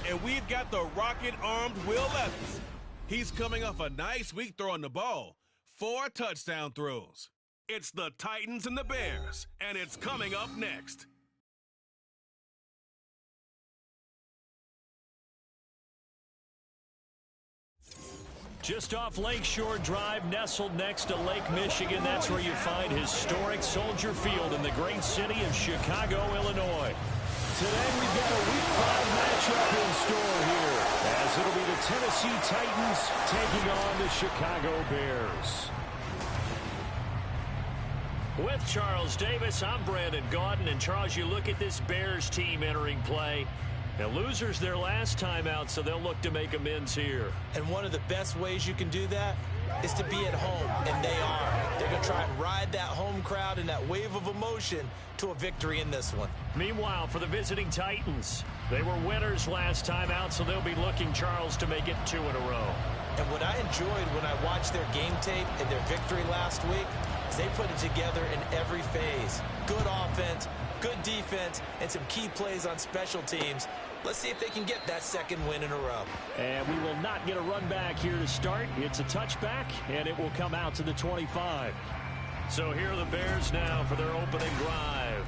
and we've got the rocket-armed Will Levis. He's coming off a nice week throwing the ball. 4 touchdown throws. It's the Titans and the Bears, and it's coming up next. Just off Lakeshore Drive, nestled next to Lake Michigan. That's where you find historic Soldier Field in the great city of Chicago, Illinois. Today we've got a Week 5 matchup in store here, as it'll be the Tennessee Titans taking on the Chicago Bears. With Charles Davis, I'm Brandon Gaudin. And Charles, you look at this Bears team entering play. Now, losers their last time out, so they'll look to make amends here. And one of the best ways you can do that is to be at home, and they are. They're going to try and ride that home crowd and that wave of emotion to a victory in this one. Meanwhile, for the visiting Titans, they were winners last time out, so they'll be looking, Charles, to make it 2 in a row. And what I enjoyed when I watched their game tape and their victory last week is they put it together in every phase. Good offense, good defense, and some key plays on special teams. Let's see if they can get that second win in a row. And we will not get a run back here to start. It's a touchback, and it will come out to the 25. So here are the Bears now for their opening drive.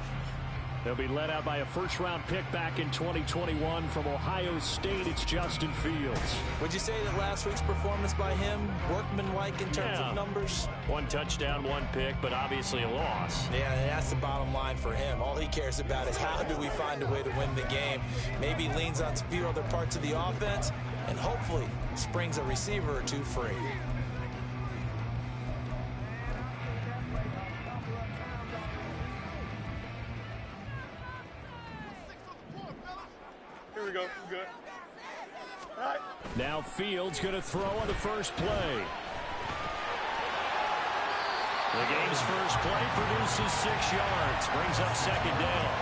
They'll be led out by a first-round pick back in 2021 from Ohio State. It's Justin Fields. Would you say that last week's performance by him, workmanlike in terms of numbers? 1 touchdown, 1 pick, but obviously a loss. Yeah, that's the bottom line for him. All he cares about is how do we find a way to win the game. Maybe leans on a few other parts of the offense, and hopefully springs a receiver or 2 free. Here we go. Good. All right. Now Fields going to throw on the first play. The game's first play produces 6 yards, brings up second down.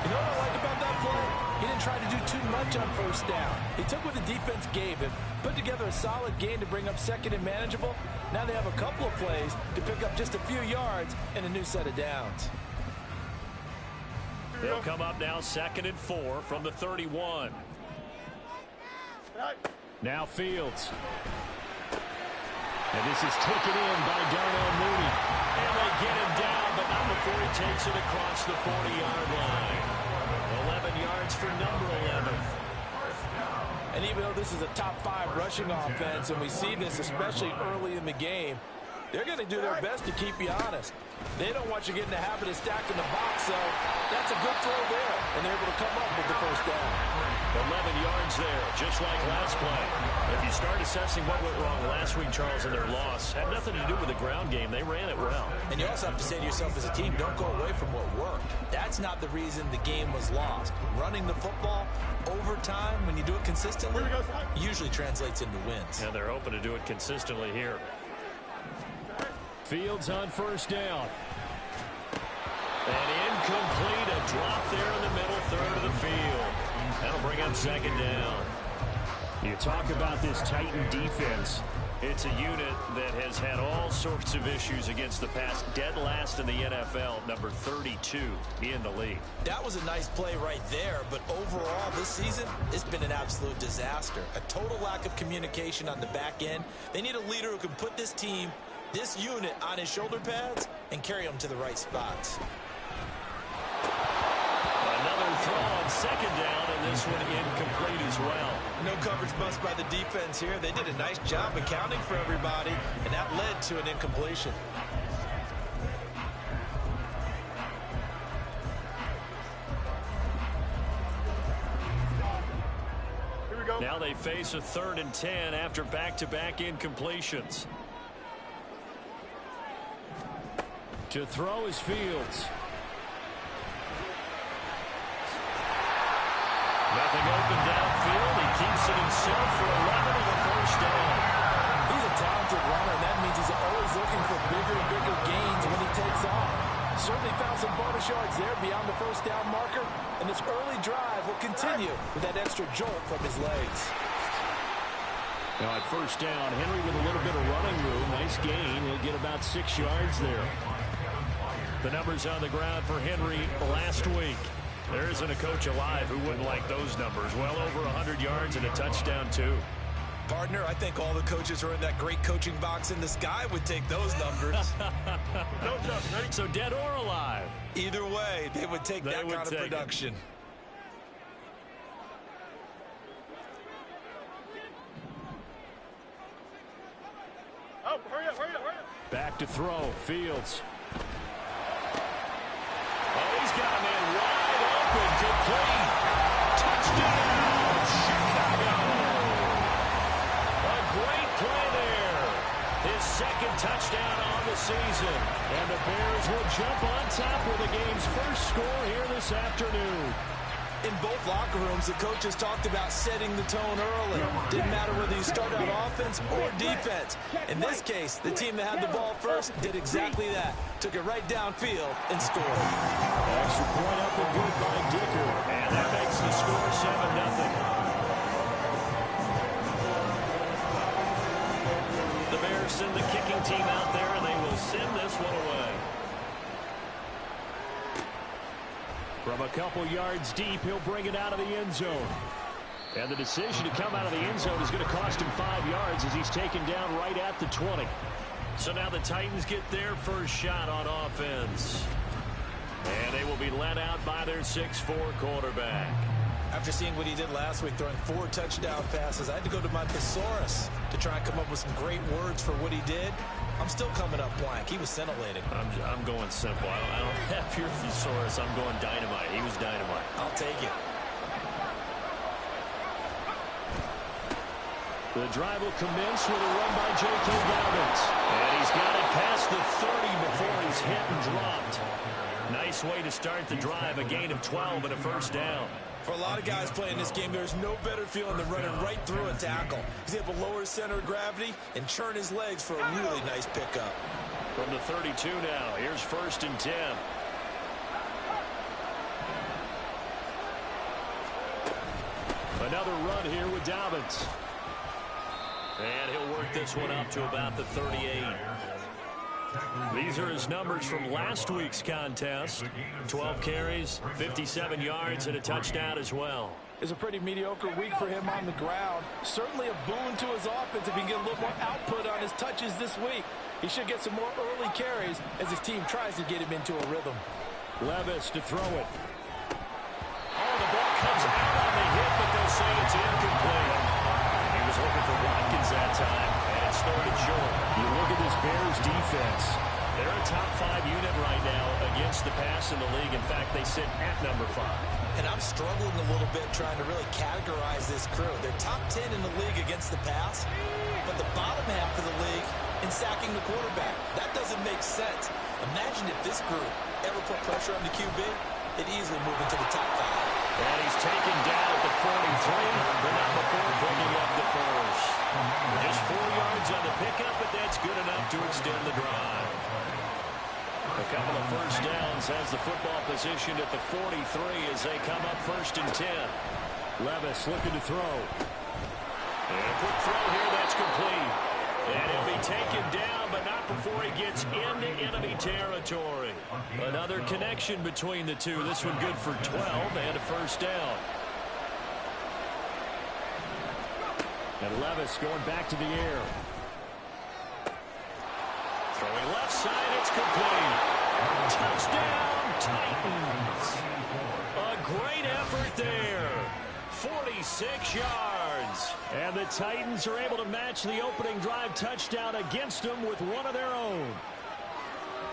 You know what I like about that play? He didn't try to do too much on first down. He took what the defense gave him, put together a solid gain to bring up second and manageable. Now they have a couple of plays to pick up just a few yards and a new set of downs. They'll come up now 2nd and 4 from the 31. Now Fields. And this is taken in by Darnell Mooney. And they get him down, but not before he takes it across the 40-yard line. 11 yards for number 11. And even though this is a top 5 rushing offense, and we see this especially early in the game, they're going to do their best to keep you honest. They don't want you getting the habit of stacking the box, so that's a good throw there. And they're able to come up with the first down. 11 yards there, just like last play. If you start assessing what went wrong last week, Charles, in their loss, had nothing to do with the ground game. They ran it well. And you also have to say to yourself as a team, don't go away from what worked. That's not the reason the game was lost. Running the football over time, when you do it consistently, usually translates into wins. And they're hoping to do it consistently here. Fields on first down. And incomplete, a drop there in the middle third of the field. That'll bring up second down. You talk about this Titan defense. It's a unit that has had all sorts of issues against the pass. Dead last in the NFL, number 32 in the league. That was a nice play right there, but overall this season, it's been an absolute disaster. A total lack of communication on the back end. They need a leader who can put this team, this unit, on his shoulder pads and carry them to the right spots. Another throw on second down, and this one incomplete as well. No coverage bust by the defense here. They did a nice job accounting for everybody, and that led to an incompletion. Here we go. Now they face a 3rd and 10 after back-to-back incompletions. To throw is Fields. Nothing open downfield. He keeps it himself for 11 on the first down. He's a talented runner, and that means he's always looking for bigger and bigger gains when he takes off. Certainly found some bonus yards there beyond the first down marker, and this early drive will continue with that extra jolt from his legs. Now at first down, Henry with a little bit of running room. Nice gain. He'll get about 6 yards there. The numbers on the ground for Henry last week. There isn't a coach alive who wouldn't like those numbers. Well over 100 yards and a touchdown, too. Partner, I think all the coaches who are in that great coaching box in the sky would take those numbers. No jump. Ready? So dead or alive? Either way, they would take that kind of production. Oh, hurry up, hurry up, hurry up. Back to throw. Fields. Oh, he's got a man wide open. Complete. Touchdown, Chicago. A great play there. His second touchdown on the season. And the Bears will jump on top with the game's first score here this afternoon. In both locker rooms, the coaches talked about setting the tone early. Didn't matter whether you started on offense or defense. In this case, the team that had the ball first did exactly that. Took it right downfield and scored. Extra point up and good by Dicker. And that makes the score 7-0. The Bears send the kicking team out there, and they will send this one away. From a couple yards deep, he'll bring it out of the end zone. And the decision to come out of the end zone is going to cost him 5 yards as he's taken down right at the 20. So now the Titans get their first shot on offense. And they will be led out by their 6'4" quarterback. After seeing what he did last week, throwing 4 touchdown passes, I had to go to my thesaurus to try and come up with some great words for what he did. I'm still coming up blank. He was scintillating. I'm going simple. I don't have your thesaurus. I'm going dynamite. He was dynamite. I'll take it. The drive will commence with a run by J.K. Dobbins. And he's got it past the 30 before he's hit and dropped. Nice way to start the drive. A gain of 12 and a first down. For a lot of guys playing this game, there's no better feeling than running right through a tackle. He's able to lower his center of gravity and churn his legs for a really nice pickup. From the 32 now, here's 1st and 10. Another run here with Dobbins. And he'll work this one up to about the 38. These are his numbers from last week's contest. 12 carries, 57 yards, and a touchdown as well. It's a pretty mediocre week for him on the ground. Certainly a boon to his offense if he can get a little more output on his touches this week. He should get some more early carries as his team tries to get him into a rhythm. Levis to throw it. Oh, the ball comes out on the hit, but they'll say it's incomplete. He was looking for Watkins that time, and it's third and short. You look at this Bears defense. They're a top 5 unit right now against the pass in the league. In fact, they sit at number 5. And I'm struggling a little bit trying to really categorize this crew. They're top 10 in the league against the pass, but the bottom half of the league in sacking the quarterback. That doesn't make sense. Imagine if this group ever put pressure on the QB, it'd easily move into the top 5. And he's taken down at the 43, but not before bringing up the first. Just 4 yards on the pickup, but that's good enough to extend the drive. A couple of first downs has the football positioned at the 43 as they come up 1st and 10. Levis looking to throw. And a quick throw here, that's complete. And he'll be taken down, but not before he gets into enemy territory. Another connection between the two. This one good for 12 and a first down. And Levis going back to the air. Throwing left side, it's complete. Touchdown, Titans. A great effort there. 46 yards. And the Titans are able to match the opening drive touchdown against them with one of their own.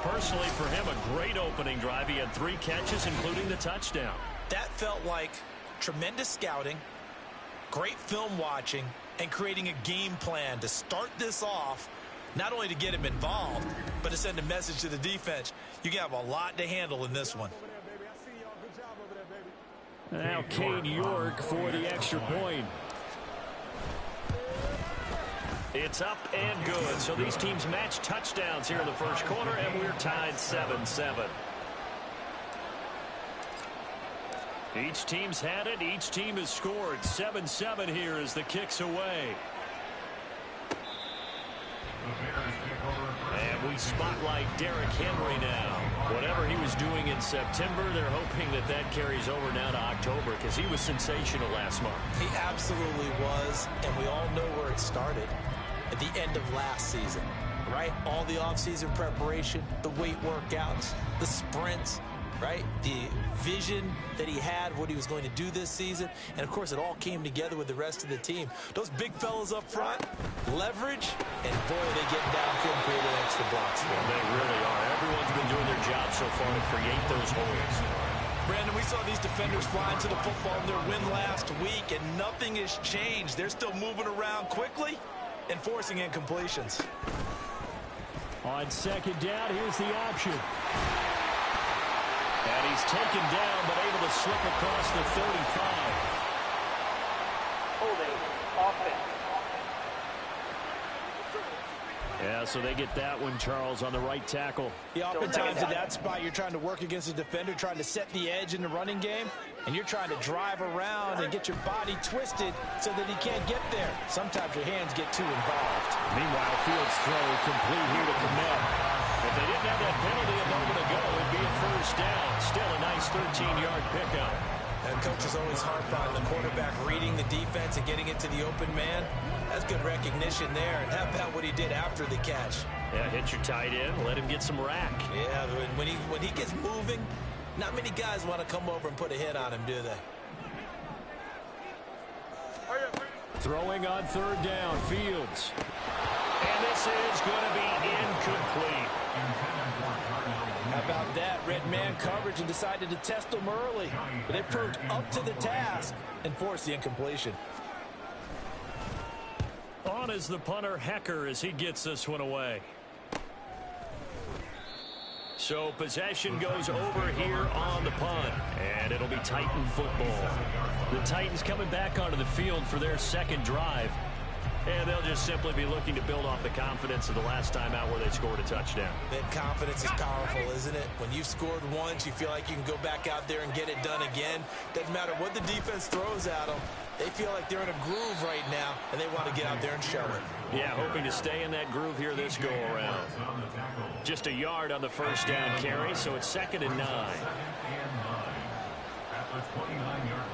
Personally, for him, a great opening drive. He had 3 catches, including the touchdown. That felt like tremendous scouting, great film watching, and creating a game plan to start this off, not only to get him involved, but to send a message to the defense. You have a lot to handle in this one. Now Cade York for the extra point. It's up and good. So these teams match touchdowns here in the first quarter, and we're tied 7-7. Each team's had it. Each team has scored. 7-7 here as the kick's away. And we spotlight Derrick Henry now. Whatever he was doing in September, they're hoping that that carries over now to October because he was sensational last month. He absolutely was, and we all know where it started at the end of last season, right? All the offseason preparation, the weight workouts, the sprints, right? The vision that he had, what he was going to do this season. And, of course, it all came together with the rest of the team. Those big fellas up front, leverage, and, boy, they get downfield and create extra blocks. They really are. Everyone's been doing their job so far to create those holes. Brandon, we saw these defenders fly into the football in their win last week, and nothing has changed. They're still moving around quickly and forcing incompletions. On second down, here's the option. And he's taken down, but able to slip across the 35. Holding offense. Yeah, so they get that one, Charles, on the right tackle. Yeah, oftentimes in that spot, you're trying to work against a defender, trying to set the edge in the running game, and you're trying to drive around and get your body twisted so that he can't get there. Sometimes your hands get too involved. Meanwhile, Fields' throw complete here to Kmet. If they didn't have that penalty a moment ago, it'd be a first down. Still a nice 13-yard pickup. And coaches always harp on the quarterback reading the defense and getting it to the open man. That's good recognition there. And how about what he did after the catch? Yeah, hit your tight end, let him get some rack. Yeah, when he gets moving, not many guys want to come over and put a hit on him, do they? Throwing on third down, Fields. And this is going to be incomplete. How about that? Red man coverage and decided to test them early. But they proved up to the task and forced the incompletion. On is the punter, Hecker, as he gets this one away. So possession goes over here on the punt, and it'll be Titan football. The Titans coming back onto the field for their second drive, and they'll just simply be looking to build off the confidence of the last time out where they scored a touchdown. That confidence is powerful, isn't it? When you've scored once, you feel like you can go back out there and get it done again. Doesn't matter what the defense throws at them. They feel like they're in a groove right now, and they want to get out there and show it. Yeah, hoping to stay in that groove here this go-around. Just a yard on the first down carry, so it's 2nd and 9. At the 29-yard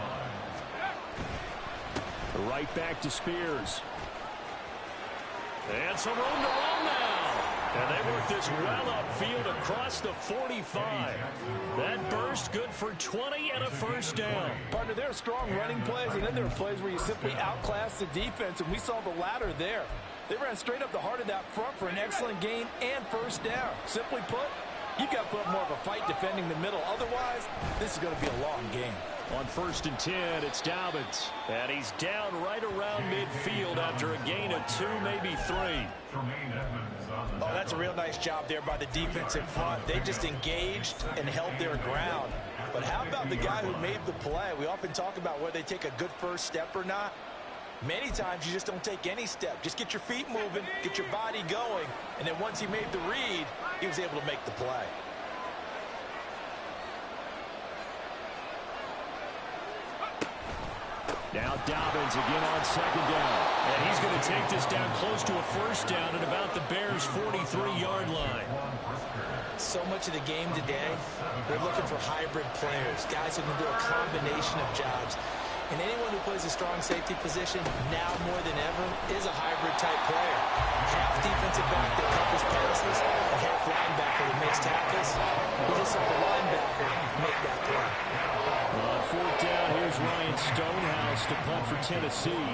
line. Right back to Spears. And some room to run now. And they work this well upfield across the 45. That burst good for 20 and a first down. Partner, there are strong running plays, and then there are plays where you simply outclass the defense, and we saw the latter there. They ran straight up the heart of that front for an excellent gain and first down. Simply put, you've got to put up more of a fight defending the middle. Otherwise, this is going to be a long game. On 1st and 10, it's Dobbins. And he's down right around midfield after a gain of 2, maybe 3. Oh, that's a real nice job there by the defensive front. They just engaged and held their ground. But how about the guy who made the play? We often talk about whether they take a good first step or not. Many times you just don't take any step. Just get your feet moving, get your body going, and then once he made the read, he was able to make the play. Now Dobbins again on 2nd down. And he's going to take this down close to a first down at about the Bears' 43-yard line. So much of the game today, we're looking for hybrid players, guys who can do a combination of jobs. And anyone who plays a strong safety position, now more than ever, is a hybrid-type player. Half defensive back that covers passes, and half linebacker that makes tackles. We just saw the linebacker make that play. On 4th down, here's Ryan Stonehouse to punt for Tennessee.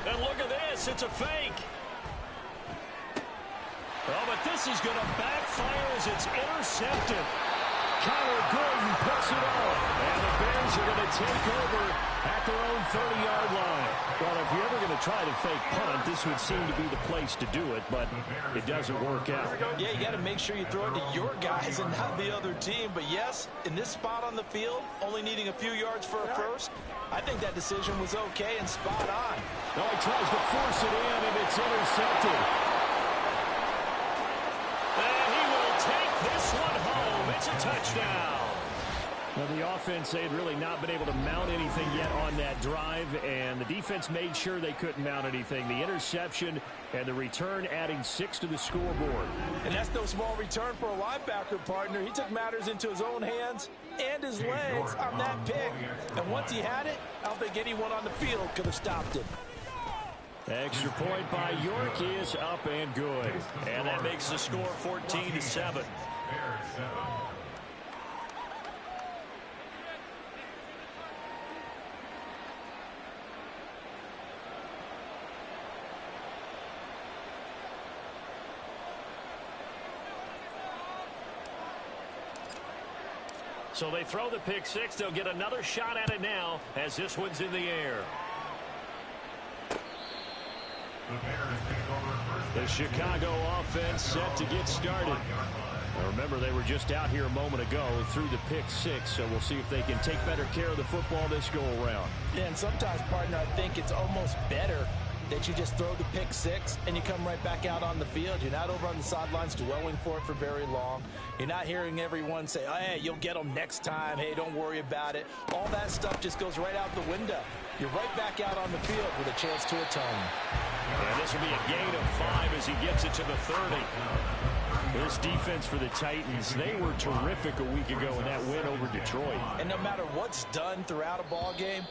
And look at this, it's a fake. Oh, but this is going to backfire as it's intercepted. Kyler Gordon picks it up. And the Bears are going to take over at their own 30-yard line. Well, if you're ever going to try to fake punt, this would seem to be the place to do it, but it doesn't work out. Yeah, you got to make sure you throw it to your guys and not the other team. But yes, in this spot on the field, only needing a few yards for a first, I think that decision was okay and spot on. Now he tries to force it in, and it's intercepted. And he will take this one home. It's a touchdown. Well, the offense, they had really not been able to mount anything yet on that drive, and the defense made sure they couldn't mount anything. The interception and the return adding 6 to the scoreboard. And that's no small return for a linebacker, partner. He took matters into his own hands and his legs on that pick. And once he had it, I don't think anyone on the field could have stopped him. Extra point by York is up and good. And that makes the score 14-7. Bears 7. So they throw the pick six. They'll get another shot at it now as this one's in the air. The Bears take over first. The Chicago offense set to get started. Now remember, they were just out here a moment ago through the pick six, so we'll see if they can take better care of the football this go-around. Yeah, and sometimes, partner, I think it's almost better that you just throw the pick six and you come right back out on the field. You're not over on the sidelines dwelling for it for very long. You're not hearing everyone say, oh, hey, you'll get them next time. Hey, don't worry about it. All that stuff just goes right out the window. You're right back out on the field with a chance to atone. And this will be a gain of 5 as he gets it to the 30. This defense for the Titans, they were terrific a week ago in that win over Detroit. And no matter what's done throughout a ball game,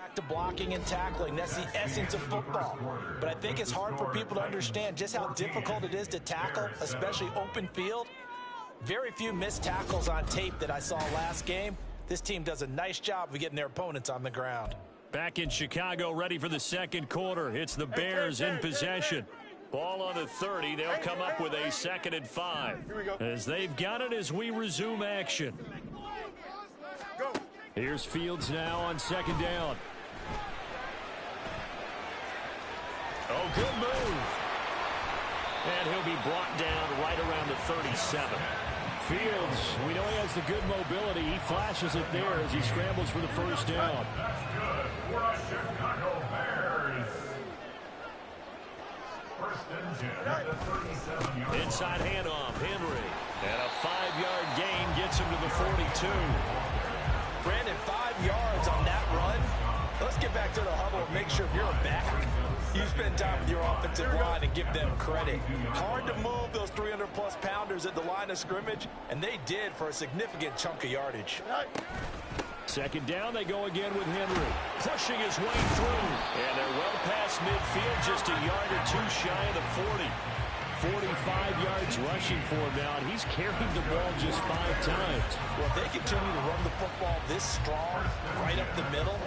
Back to blocking and tackling. That's the essence of football. But I think it's hard for people to understand just how difficult it is to tackle, especially open field. Very few missed tackles on tape that I saw last game. This team does a nice job of getting their opponents on the ground. Back in Chicago, ready for the second quarter. It's the Bears in possession. Ball on the 30. They'll come up with a 2nd and 5. As they've got it as we resume action. Here's Fields now on 2nd down. Oh, good move. And he'll be brought down right around the 37. Fields, we know he has the good mobility. He flashes it there as he scrambles for the first down. That's good for the Chicago Bears. 1st and 10 at the 37-yard line. Inside handoff, Henry. And a 5-yard gain gets him to the 42. Brandon, 5 yards on that run. Let's get back to the huddle and make sure if you're a back, you spend time with your offensive line and give them credit. Hard to move those 300-plus pounders at the line of scrimmage, and they did for a significant chunk of yardage. 2nd down, they go again with Henry. Pushing his way through. And they're well past midfield, just a yard or two shy of the 40. 45 yards rushing for him now, and he's carried the ball just 5 times. Well, if they continue to run the football this strong, right up the middle,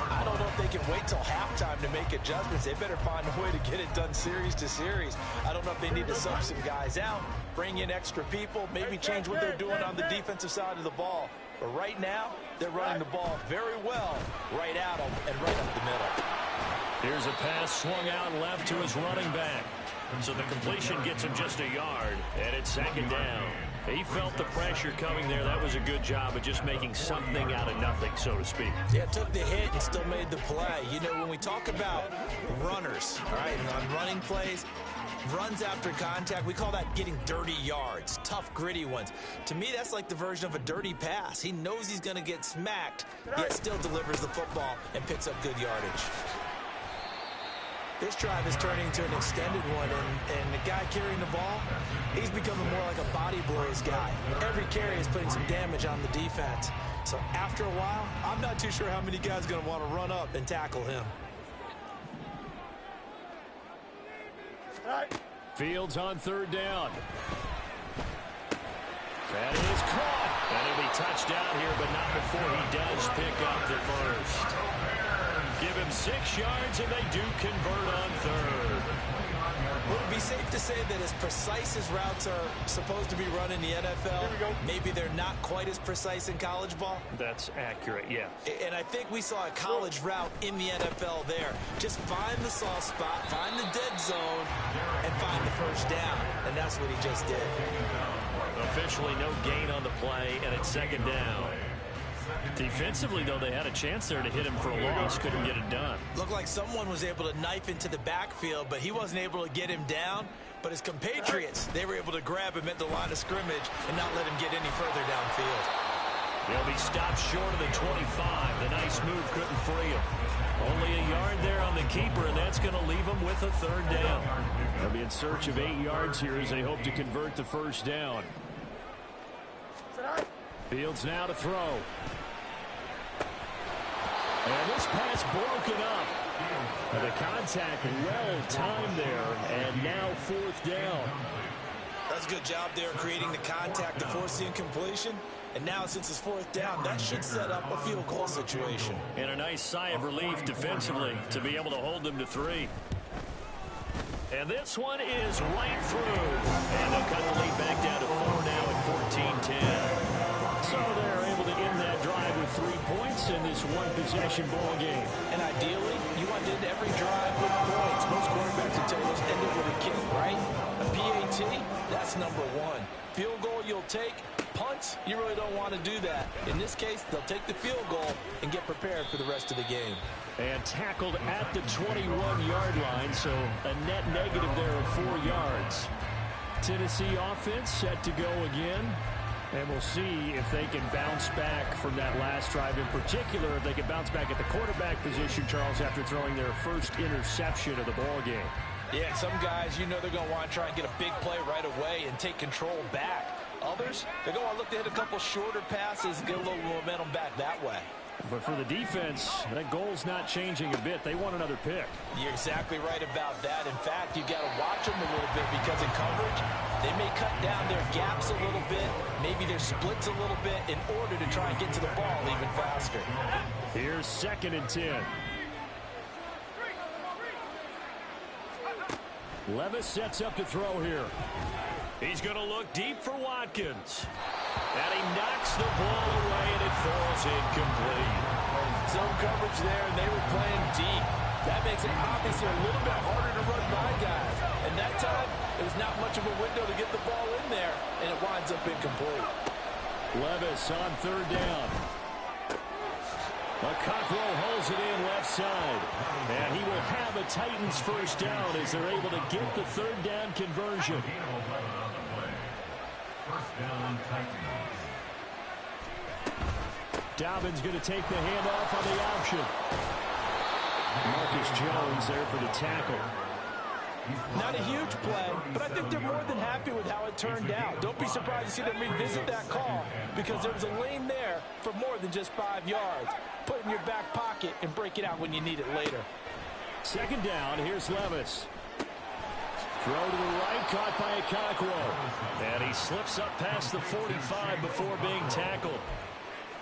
I don't know if they can wait till halftime to make adjustments. They better find a way to get it done series to series. I don't know if they need to sub some guys out, bring in extra people, maybe change what they're doing on the defensive side of the ball. But right now, they're running the ball very well right at them and right up the middle. Here's a pass swung out left to his running back. So the completion gets him just a yard, and it's 2nd down. He felt the pressure coming there. That was a good job of just making something out of nothing, so to speak. Yeah, took the hit and still made the play. You know, when we talk about runners, right, on running plays, runs after contact, we call that getting dirty yards, tough, gritty ones. To me, that's like the version of a dirty pass. He knows he's going to get smacked, yet still delivers the football and picks up good yardage. This drive is turning to an extended one, and the guy carrying the ball, he's becoming more like a body blows guy. Every carry is putting some damage on the defense. So after a while, I'm not too sure how many guys are going to want to run up and tackle him. Fields on 3rd down. That is caught. And he'll be touched down here, but not before he does pick up the first. Give him 6 yards, and they do convert on 3rd. Would it be safe to say that as precise as routes are supposed to be run in the NFL, maybe they're not quite as precise in college ball? That's accurate, yeah. And I think we saw a college route in the NFL there. Just find the soft spot, find the dead zone, and find the first down. And that's what he just did. Officially no gain on the play, and it's 2nd down. Defensively, though, they had a chance there to hit him for a loss. Couldn't get it done. Looked like someone was able to knife into the backfield, but he wasn't able to get him down. But his compatriots, they were able to grab him at the line of scrimmage and not let him get any further downfield. He'll be stopped short of the 25. The nice move couldn't free him. Only a yard there on the keeper, and that's going to leave him with a 3rd down. They'll be in search of 8 yards here as they hope to convert the first down. Fields now to throw. And this pass broken up. And the contact well timed there, and now 4th down. That's a good job there creating the contact to force the incompletion. And now since it's 4th down, that should set up a field goal situation. And a nice sigh of relief defensively to be able to hold them to 3. And this one is right through. And they'll cut the lead back down to 4 now at 14-10. So they're able to end that drive with 3 points in this one-possession ball game. And ideally, you want to end every drive with points. Most quarterbacks will tell you let's end it with a kick, right? A PAT, that's number 1. Field goal you'll take. Punts, you really don't want to do that. In this case, they'll take the field goal and get prepared for the rest of the game. And tackled at the 21-yard line, so a net negative there of 4 yards. Tennessee offense set to go again. And we'll see if they can bounce back from that last drive. In particular, if they can bounce back at the quarterback position, Charles, after throwing their first interception of the ball game. Yeah, some guys, you know they're going to want to try and get a big play right away and take control back. Others, they're going to look to hit a couple shorter passes and get a little momentum back that way. But for the defense, that goal's not changing a bit. They want another pick. You're exactly right about that. In fact, you've got to watch them a little bit because in coverage, they may cut down their gaps a little bit, maybe their splits a little bit in order to try and get to the ball even faster. Here's 2nd and 10. Levis sets up to throw here. He's going to look deep for Watkins. And he knocks the ball away, and it falls incomplete. Zone coverage there, and they were playing deep. That makes it obviously a little bit harder to run by guys. And that time, it was not much of a window to get the ball in there, and it winds up incomplete. Levis on 3rd down. Cockrell holds it in left side. And he will have a Titans first down as they're able to get the 3rd down conversion. First down, Titans. Dobbins going to take the handoff on the option. Marcus Jones there for the tackle. Not a huge play, but I think they're more than happy with how it turned out. Don't be surprised to see them revisit that call because there was a lane there for more than just 5 yards. Put it in your back pocket and break it out when you need it later. 2nd down, here's Levis. Throw to the right, caught by a Cockrell. And he slips up past the 45 before being tackled.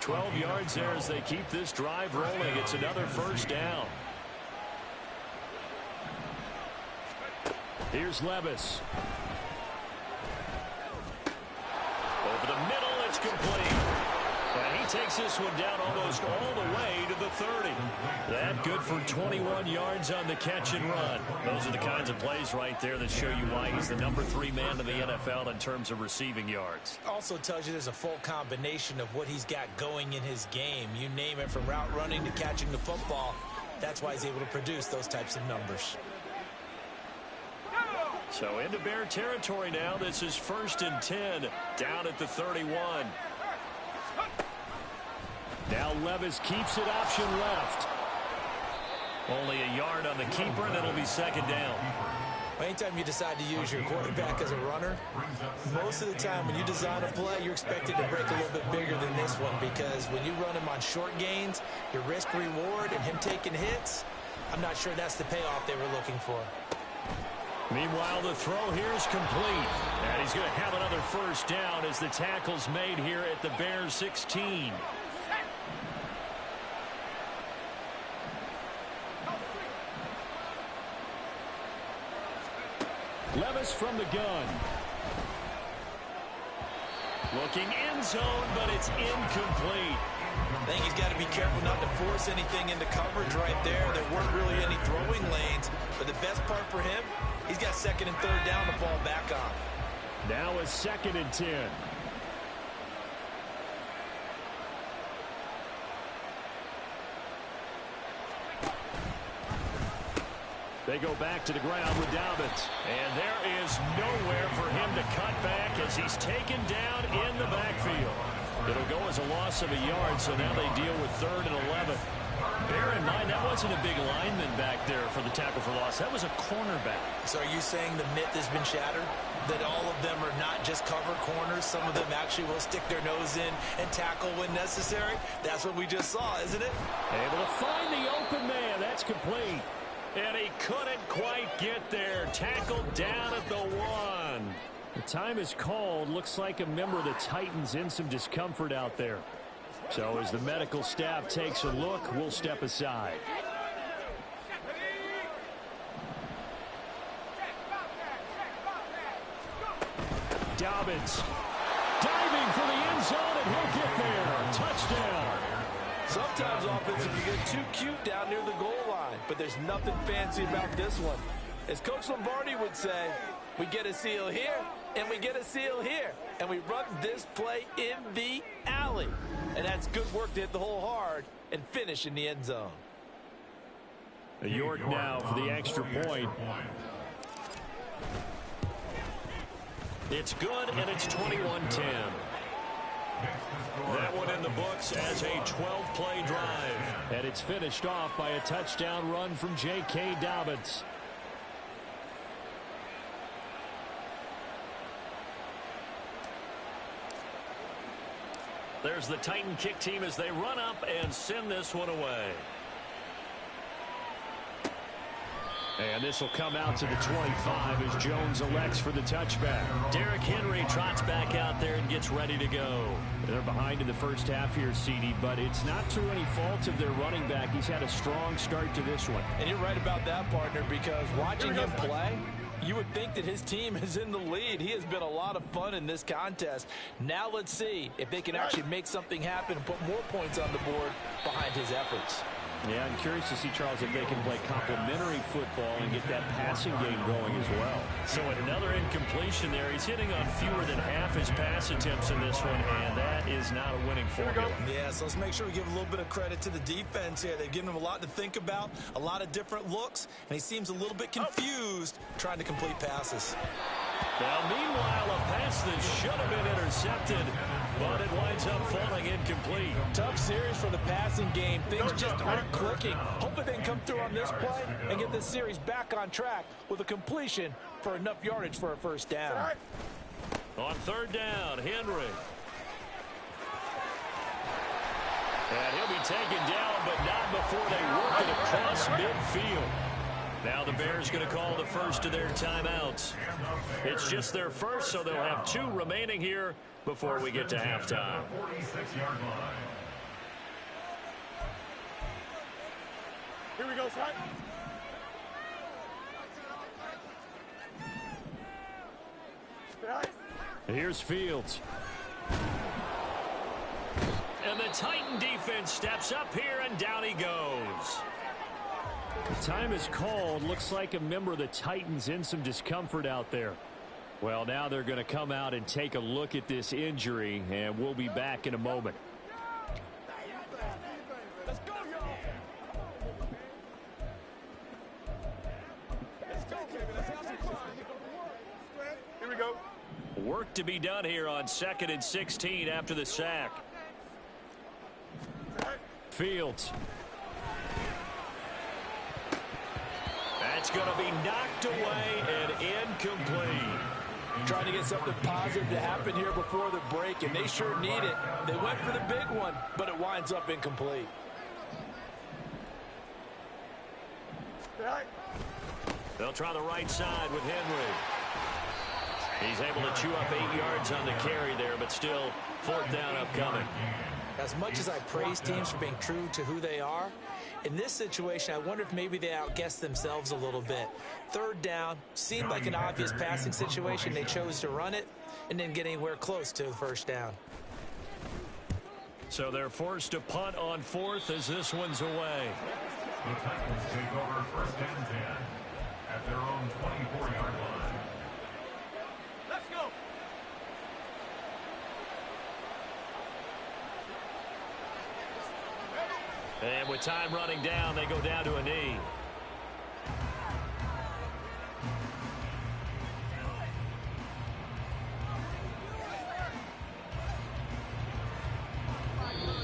12 yards there as they keep this drive rolling. It's another first down. Here's Levis. Over the middle, it's complete. And he takes this one down almost all the way to the 30. That good for 21 yards on the catch and run. Those are the kinds of plays right there that show you why he's the number 3 man in the NFL in terms of receiving yards. Also tells you there's a full combination of what he's got going in his game. You name it, from route running to catching the football. That's why he's able to produce those types of numbers. So into Bear territory now. This is 1st and 10 down at the 31. Now Levis keeps it option left. Only a yard on the keeper, and it'll be 2nd down. Anytime you decide to use your quarterback as a runner, most of the time when you design a play, you're expected to break a little bit bigger than this one because when you run him on short gains, your risk-reward and him taking hits, I'm not sure that's the payoff they were looking for. Meanwhile, the throw here is complete. And he's going to have another first down as the tackle's made here at the Bears 16. Levis from the gun. Looking end zone, but it's incomplete. I think he's got to be careful not to force anything into coverage right there. There weren't really any throwing lanes, but the best part for him, he's got 2nd and 3rd down to fall back on. Now a 2nd and 10. They go back to the ground with Dobbins. And there is nowhere for him to cut back as he's taken down in the backfield. It'll go as a loss of a yard, so now they deal with 3rd and 11. Bear in mind, that wasn't a big lineman back there for the tackle for loss. That was a cornerback. So are you saying the myth has been shattered? That all of them are not just cover corners? Some of them actually will stick their nose in and tackle when necessary? That's what we just saw, isn't it? Able to find the open man. That's complete. And he couldn't quite get there. Tackled down at the 1. The time is called. Looks like a member of the Titans in some discomfort out there. So as the medical staff takes a look, we'll step aside. Dobbins diving for the end zone, and he'll get there. Touchdown. Sometimes offensive can get too cute down near the goal line, but there's nothing fancy about this one. As Coach Lombardi would say, we get a seal here, and we get a seal here, and we run this play in the alley. And that's good work to hit the hole hard and finish in the end zone. York now for the extra point. It's good, and it's 21-10. That one in the books as a 12-play drive. And it's finished off by a touchdown run from J.K. Dobbins. There's the Titan kick team as they run up and send this one away. And this will come out to the 25 as Jones elects for the touchback. Derrick Henry trots back out there and gets ready to go. They're behind in the first half here, CD, but it's not through any fault of their running back. He's had a strong start to this one. And you're right about that, partner, because watching him play, you would think that his team is in the lead. He has been a lot of fun in this contest. Now let's see if they can actually make something happen and put more points on the board behind his efforts. Yeah, I'm curious to see, Charles, if they can play complementary football and get that passing game going as well. So another incompletion there. He's hitting on fewer than half his pass attempts in this one, and that is not a winning formula. Yeah, so let's make sure we give a little bit of credit to the defense here. They've given him a lot to think about, a lot of different looks, and he seems a little bit confused trying to complete passes. Now, meanwhile, a pass that should have been intercepted, but it winds up falling incomplete. Tough series for the passing game. Things just aren't clicking. Hopefully they can come through on this play and get this series back on track with a completion for enough yardage for a first down. On third down, Henry. And he'll be taken down, but not before they work it across midfield. Now the Bears going to call the first of their timeouts. It's just their first, so they'll have 2 remaining here before we get to halftime. 46-yard line. Here we go, Scott. Here's Fields. And the Titan defense steps up here, and down he goes. The time is called. Looks like a member of the Titans in some discomfort out there. Well, now they're going to come out and take a look at this injury, and we'll be back in a moment. Let's go, y'all. Let's go, baby. Let's have some fun. Here we go. Work to be done here on 2nd and 16 after the sack. Fields. That's going to be knocked away and incomplete. Trying to get something positive to happen here before the break, and they sure need it. They went for the big one, but it winds up incomplete. They'll try the right side with Henry. He's able to chew up 8 yards on the carry there, but still 4th down upcoming. As much as I praise teams for being true to who they are, in this situation, I wonder if maybe they outguessed themselves a little bit. 3rd down seemed like an obvious passing situation. They chose to run it and didn't get anywhere close to the first down. So they're forced to punt on 4th as this one's away. The Titans take over 1st and 10 at their own 24-yard line. Let's go. And with time running down, they go down to a knee.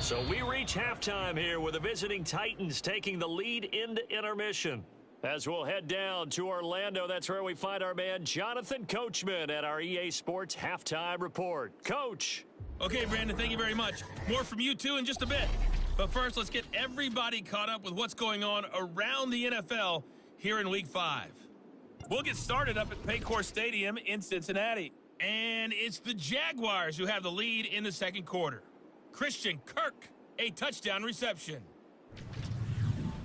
So we reach halftime here with the visiting Titans taking the lead into intermission. As we'll head down to Orlando, that's where we find our man Jonathan Coachman at our EA Sports Halftime Report. Coach. Okay, Brandon, thank you very much. More from you, too, in just a bit. But first, let's get everybody caught up with what's going on around the NFL here in Week 5. We'll get started up at Paycor Stadium in Cincinnati. And it's the Jaguars who have the lead in the 2nd quarter. Christian Kirk, a touchdown reception.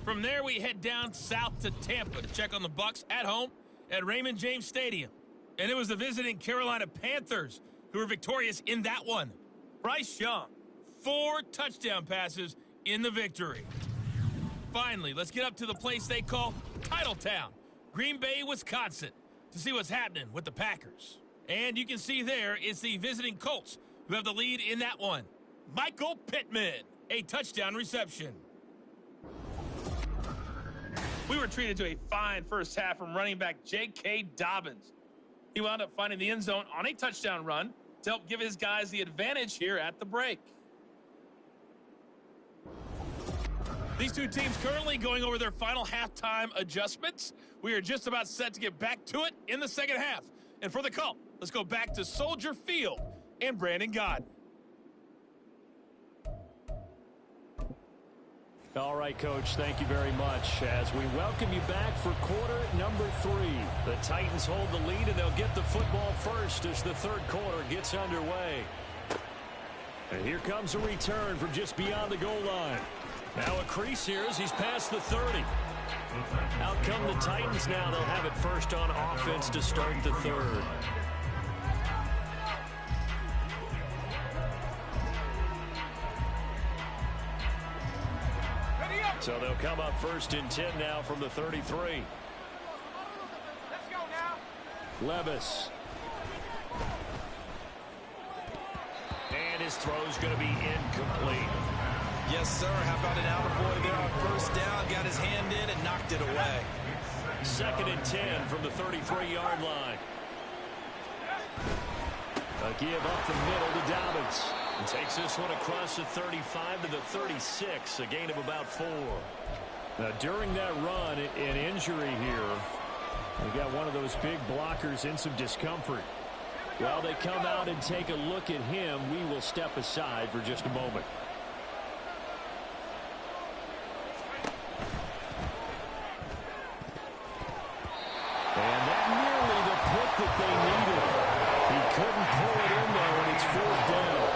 From there, we head down south to Tampa to check on the Bucs at home at Raymond James Stadium. And it was the visiting Carolina Panthers who were victorious in that one. Bryce Young, 4 touchdown passes in the victory. Finally, let's get up to the place they call Titletown, Green Bay, Wisconsin, to see what's happening with the Packers. And you can see there it's the visiting Colts who have the lead in that one. Michael Pittman, a touchdown reception. We were treated to a fine first half from running back J.K. Dobbins. He wound up finding the end zone on a touchdown run to help give his guys the advantage here at the break. These two teams currently going over their final halftime adjustments. We are just about set to get back to it in the 2nd half. And for the call, let's go back to Soldier Field and Brandon Gaudin. All right, Coach, thank you very much. As we welcome you back for quarter number 3. The Titans hold the lead, and they'll get the football first as the third quarter gets underway. And here comes a return from just beyond the goal line. Now a crease here as he's past the 30. Out come the Titans now. They'll have it first on offense to start the third. So they'll come up first and 10 now from the 33. Let's go now. Levis. And his throw's going to be incomplete. Yes, sir. How about an attaboy there on first down? Got his hand in and knocked it away. Second and 10 from the 33-yard line. A give up the middle to Dobbins. And takes this one across the 35 to the 36, a gain of about 4. Now, during that run, an injury here. We got one of those big blockers in some discomfort. While they come out and take a look at him, we will step aside for just a moment. And that nearly the pick that they needed. He couldn't pull it in, though, and it's fourth down.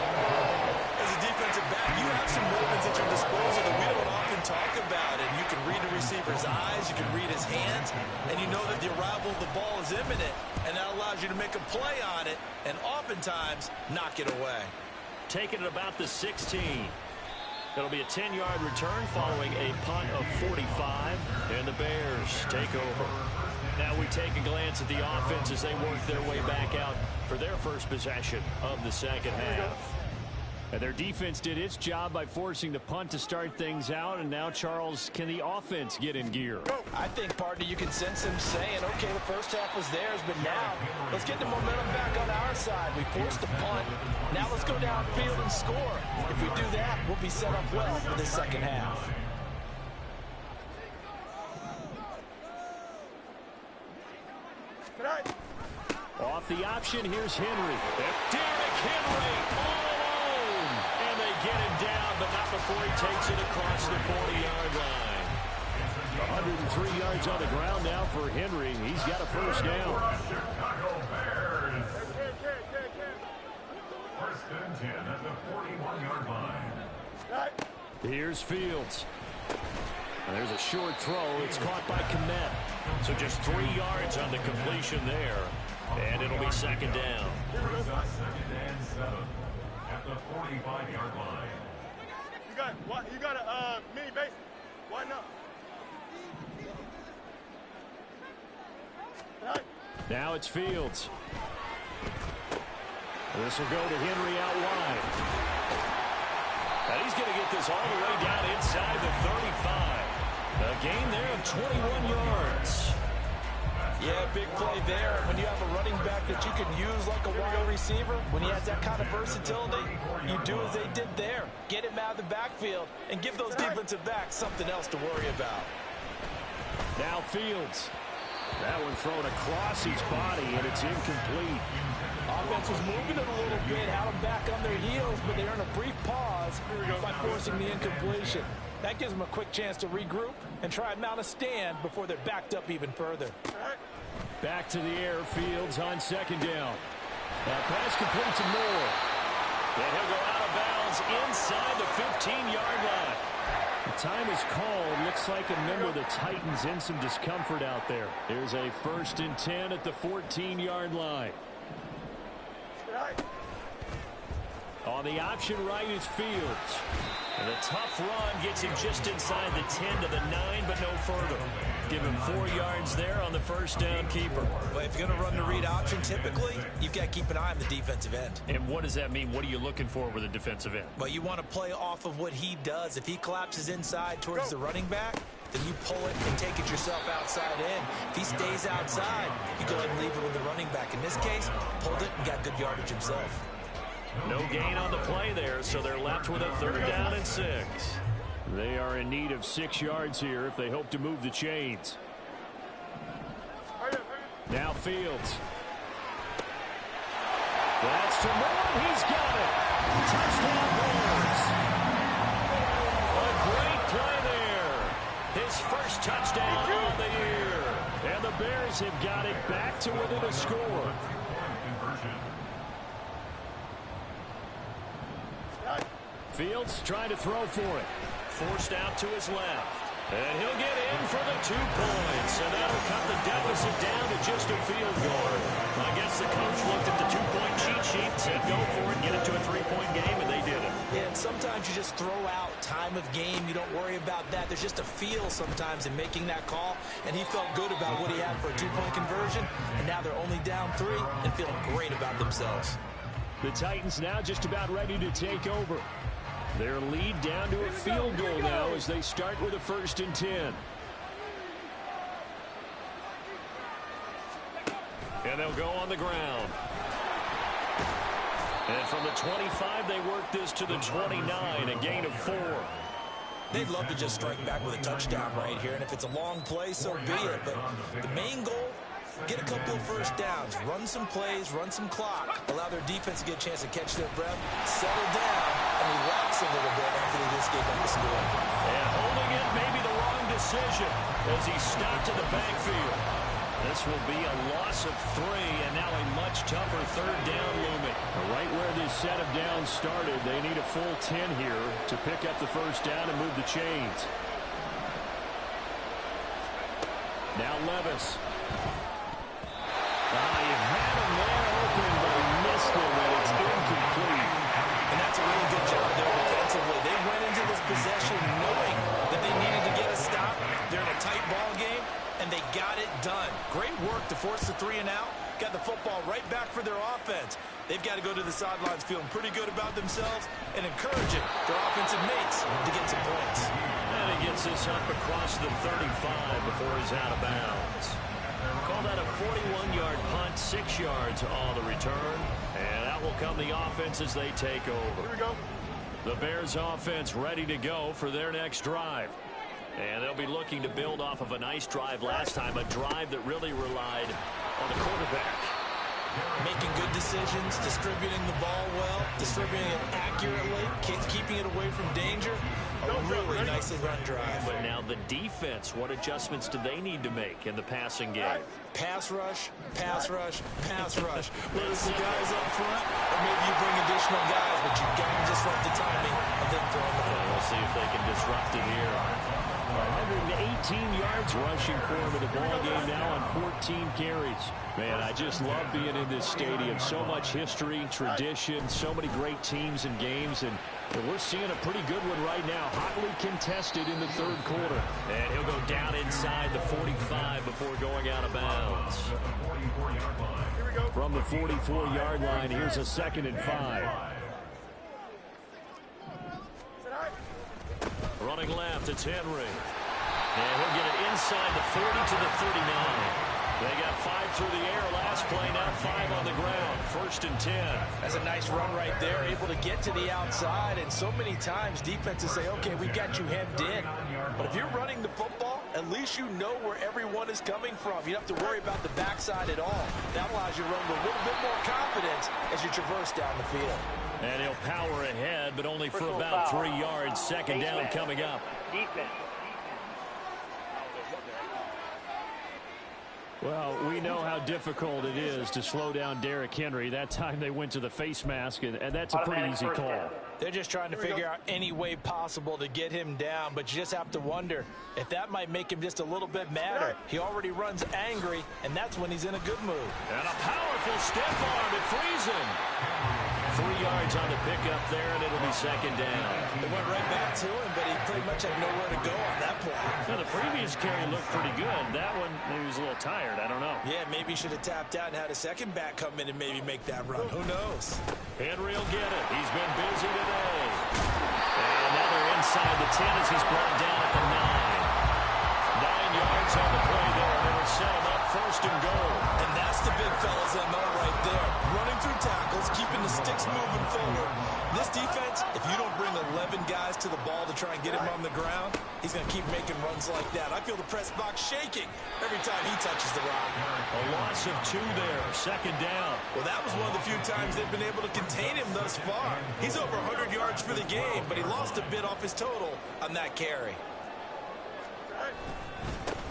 As a defensive back, you have some movements at your disposal that we don't often talk about. And you can read the receiver's eyes, you can read his hands, and you know that the arrival of the ball is imminent. And that allows you to make a play on it and oftentimes knock it away. Taking it about the 16. It'll be a 10-yard return following a punt of 45. And the Bears take over. Now we take a glance at the offense as they work their way back out for their first possession of the second half. And their defense did its job by forcing the punt to start things out. And now, Charles, can the offense get in gear? I think, partner, you can sense him saying, okay, the first half was theirs, but now let's get the momentum back on our side. We forced the punt. Now let's go downfield and score. If we do that, we'll be set up well for the second half. Off the option, here's Henry. Derrick Henry all alone. And they get him down, but not before he takes it across the 40-yard line. 103 yards on the ground now for Henry. He's got a first down. Chicago Bears. First and 10 at the 41-yard line. Here's Fields. And there's a short throw. It's caught by Kmet. So just 3 yards on the completion there. And it'll be second down. Brings us second and 7 at the 45-yard line. You got a mini base. Why not? Now it's Fields. This will go to Henry out wide. And he's going to get this all the way down inside the 35. A gain there of 21 yards. Yeah, big play there. When you have a running back that you can use like a wide receiver, when he has that kind of versatility, you do as they did there. Get him out of the backfield and give those defensive backs something else to worry about. Now Fields. That one thrown across his body, and it's incomplete. Offense was moving it a little bit, had them back on their heels, but they earned a brief pause by forcing the incompletion. That gives them a quick chance to regroup and try and mount a stand before they're backed up even further. Back to the air, Fields on second down. Now pass complete to Moore. And he'll go out of bounds inside the 15-yard line. The time is called. Looks like a member of the Titans in some discomfort out there. Here's a first and 10 at the 14-yard line. On the option right is Fields. And a tough run gets him just inside the 10 to the 9, but no further. Give him 4 yards there on the first down keeper. Well, if you're going to run the read option, typically, you've got to keep an eye on the defensive end. And what does that mean? What are you looking for with a defensive end? Well, you want to play off of what he does. If he collapses inside towards the running back, then you pull it and take it yourself outside in. If he stays outside, you go ahead and leave it with the running back. In this case, pulled it and got good yardage himself. No gain on the play there, so they're left with a third down and 6. They are in need of 6 yards here if they hope to move the chains. Now Fields. That's to Moore. He's got it. Touchdown Bears. A great play His first touchdown on the year. And the Bears have got it back to within a score. Fields trying to throw for it. Forced out to his left. And he'll get in for the 2 points. And that'll cut the deficit down to just a field goal. I guess the coach looked at the 2-point cheat sheet, said go for it, get it to a 3-point game, and they did it. Yeah, and sometimes you just throw out time of game. You don't worry about that. There's just a feel sometimes in making that call. And he felt good about what he had for a 2-point conversion. And now they're only down 3 and feeling great about themselves. The Titans now just about ready to take over. Their lead down to a field goal now as they start with a 1st and 10. And they'll go on the ground. And from the 25, they work this to the 29, a gain of 4. They'd love to just strike back with a touchdown right here, and if it's a long play, so be it. But the main goal, get a couple of first downs, run some plays, run some clock, allow their defense to get a chance to catch their breath, settle down, and relax a little bit after they just gave up the score. And holding it may be the wrong decision as he stopped in the backfield. This will be a loss of 3, and now a much tougher 3rd down looming. Right where this set of downs started, they need a full 10 here to pick up the 1st down and move the chains. Now Levis. You had him there open, but he missed him, and it's incomplete. And that's a really good job there defensively. They went into this possession knowing that they needed to get a stop. They're in a tight ball game, and they got it done. Great work to force the 3 and out. Got the football right back for their offense. They've got to go to the sidelines feeling pretty good about themselves and encouraging their offensive mates to get some points. And he gets this up across the 35 before he's out of bounds. Call that a 41-yard punt, 6 yards on the return. And out will come the offense as they take over. Here we go. The Bears offense ready to go for their next drive. And they'll be looking to build off of a nice drive last time, a drive that really relied on the quarterback. Making good decisions, distributing the ball well, distributing it accurately, keeping it away from danger. A really nicely run drive. But now the defense, what adjustments do they need to make in the passing game? Pass rush, pass rush, pass rush. Whether it's the guys up front or maybe you bring additional guys, but you've got to disrupt the timing of them throwing the ball. We'll see if they can disrupt it here. 118 yards rushing for him in the ball game now on 14 carries. Man, I just love being in this stadium. So much history, tradition, so many great teams and games, and we're seeing a pretty good one right now. Hotly contested in the 3rd quarter. And he'll go down inside the 45 before going out of bounds. From the 44-yard line, here's a 2nd and 5. Running left, it's Henry. And he'll get it inside the 40 to the 39. They got 5 through the air last play, now 5 on the ground. 1st and 10. That's a nice run right there, able to get to the outside. And so many times defenses say, okay, we've got you hemmed in. But if you're running the football, at least you know where everyone is coming from. You don't have to worry about the backside at all. That allows you to run with a little bit more confidence as you traverse down the field. And he'll power ahead, but only for about 3 yards. 2nd down coming up. Well, we know how difficult it is to slow down Derrick Henry. That time they went to the face mask, and that's a pretty easy call. They're just trying to figure out any way possible to get him down, but you just have to wonder if that might make him just a little bit madder. He already runs angry, and that's when he's in a good mood. And a powerful stiff arm. It frees him. 3 yards on the pickup there, and it'll be 2nd down. It went right back to him, but he pretty much had nowhere to go on that play. Now, the previous carry looked pretty good. That one, maybe he was a little tired. I don't know. Yeah, maybe he should have tapped out and had a second back come in and maybe make that run. Who knows? Henry will get it. He's been busy today. And now they're inside the 10 as he's brought down at the 9. 9 yards on the play there. They will set him up 1st and goal. And that's the big fellas in there right there. Running through tackles, keeping the sticks moving forward. This defense, if you don't bring 11 guys to the ball to try and get him on the ground, he's going to keep making runs like that. I feel the press box shaking every time he touches the rock. A loss of 2 there. 2nd down. Well, that was one of the few times they've been able to contain him thus far. He's over 100 yards for the game, but he lost a bit off his total on that carry.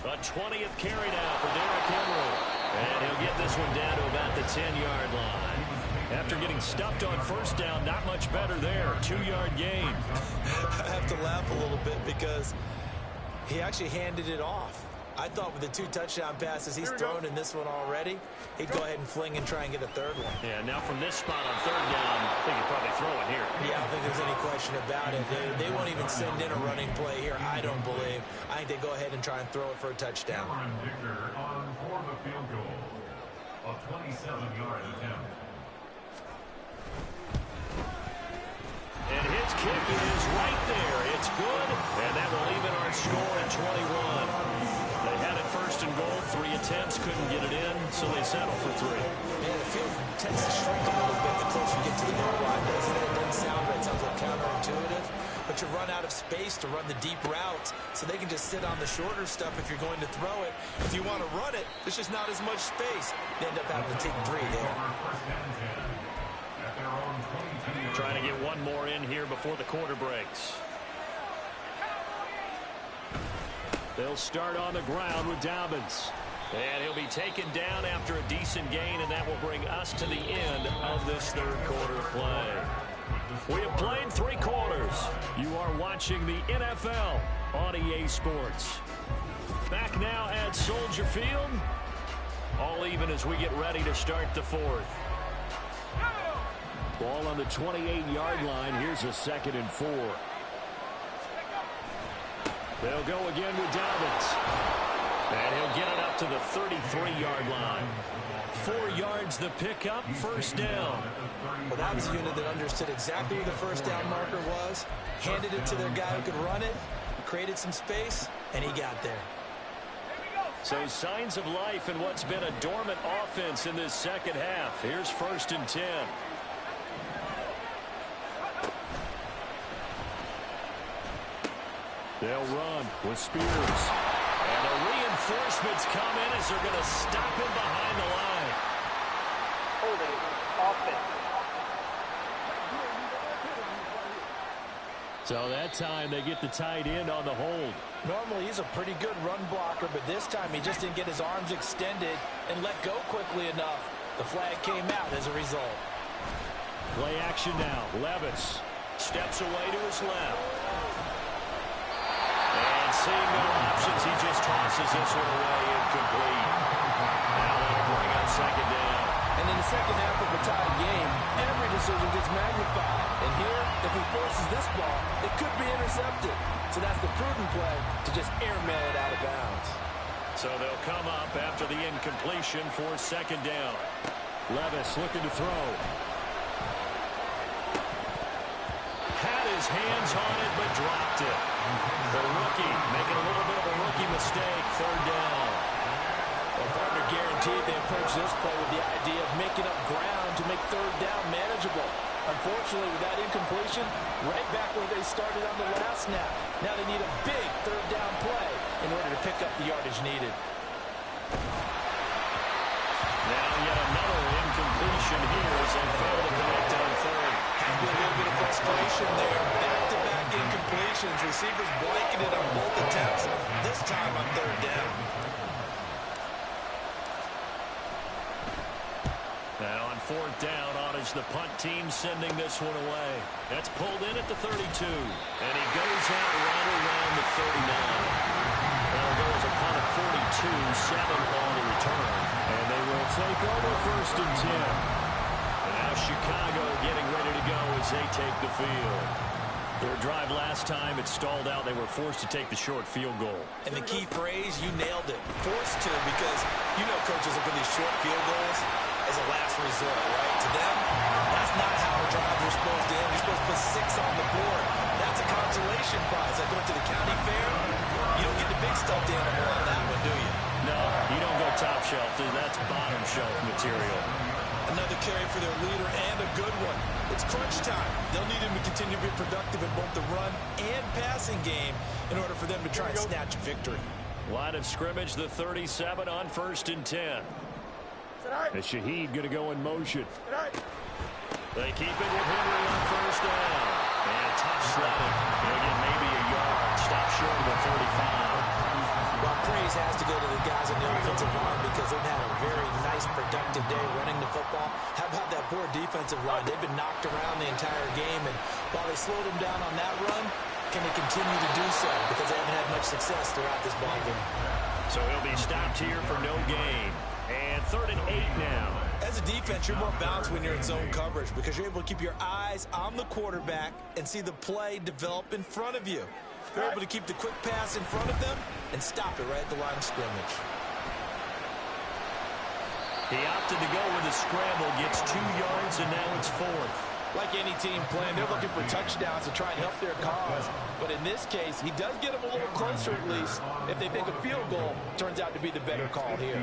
A 20th carry now for Derrick Henry. And he'll get this one down to about the 10-yard line. After getting stuffed on first down, not much better there. 2-yard gain. I have to laugh a little bit because he actually handed it off. I thought with the 2 touchdown passes he's thrown in this one already, he'd go ahead and fling and try and get a third one. Yeah, now from this spot on third down, I think he'd probably throw it here. Yeah, I don't think there's any question about it. They won't even send in a running play here, I don't believe. I think they go ahead and try and throw it for a touchdown. Victor on for the field goal. A 27-yard attempt. And his kick is right there. It's good, and that will even our score at 21. They had it first and goal, 3 attempts, couldn't get it in, so they settle for 3. Man, the field tends to shrink a little bit the closer you get to the goal line, doesn't it? It doesn't sound right. It sounds a little counterintuitive. But you run out of space to run the deep routes, so they can just sit on the shorter stuff if you're going to throw it. If you want to run it, there's just not as much space. They end up having to take 3 there. Trying to get one more in here before the quarter breaks. They'll start on the ground with Dobbins. And he'll be taken down after a decent gain, and that will bring us to the end of this third quarter play. We have played 3 quarters. You are watching the NFL on EA Sports. Back now at Soldier Field. All even as we get ready to start the 4th. Ball on the 28-yard line. Here's a 2nd and 4. They'll go again with Dobbins. And he'll get it up to the 33-yard line. 4 yards the pickup, first down. Well, that was a unit that understood exactly where the first down marker was, handed it to their guy who could run it, created some space, and he got there. So signs of life in what's been a dormant offense in this second half. Here's 1st and 10. They'll run with Spears. And the reinforcements come in as they're going to stop him behind the line. Holding offense. So that time they get the tight end on the hold. Normally he's a pretty good run blocker, but this time he just didn't get his arms extended and let go quickly enough. The flag came out as a result. Play action now. Levis steps away to his left. And seeing no options, he just tosses this one away, incomplete. Now that'll bring up 2nd down. And in the second half of a tied game, every decision gets magnified. And here, if he forces this ball, it could be intercepted. So that's the prudent play to just airmail it out of bounds. So they'll come up after the incompletion for 2nd down. Levis looking to throw. Had his hands on it, but dropped it. The rookie making a little bit of a rookie mistake, 3rd down. Well, partner guaranteed they approach this play with the idea of making up ground to make 3rd down manageable. Unfortunately, with that incompletion, right back where they started on the last snap. Now they need a big 3rd down play in order to pick up the yardage needed. Now yet another incompletion here as they fail to connect on 3rd. Has been a little bit of frustration there. Back-to-back incompletions. Receivers blanketed on both attempts, this time on 3rd down. Now on 4th down, on is the punt team sending this one away. That's pulled in at the 32. And he goes out right around the 39. That'll go as a punt of 42, 7 on the return. And they will take over 1st and 10. And now Chicago getting ready to go as they take the field. Their drive last time, it stalled out. They were forced to take the short field goal. And the key phrase, you nailed it. Forced to, because you know coaches look at these short field goals as a last resort, right? To them, that's not how drives are supposed to end. You're supposed to put 6 on the board. That's a consolation prize. Like going to the county fair, you don't get the big stuffed animal on that one, do you? No, you don't go top shelf. That's bottom shelf material. Another carry for their leader and a good one. It's crunch time. They'll need him to continue to be productive in both the run and passing game in order for them to try and snatch a victory. Line of scrimmage, the 37 on 1st and 10. As Shaheed going to go in motion. They keep it with Henry on 1st down. And tough sledding. They'll get maybe a yard. Stop short of the 35. praise has to go to the guys on the offensive line because they've had a very nice, productive day running the football. How about that poor defensive line? They've been knocked around the entire game, and while they slowed them down on that run, can they continue to do so? Because they haven't had much success throughout this ball game. So he'll be stopped here for no gain. And 3rd and 8 now. As a defense, you're more balanced when you're in zone coverage because you're able to keep your eyes on the quarterback and see the play develop in front of you. You're able to keep the quick pass in front of them and stop it right at the line of scrimmage. He opted to go with a scramble, gets 2 yards, and now it's 4th. Like any team playing, they're looking for touchdowns to try and help their cause. But in this case, he does get them a little closer at least. If they think a field goal turns out to be the better call here.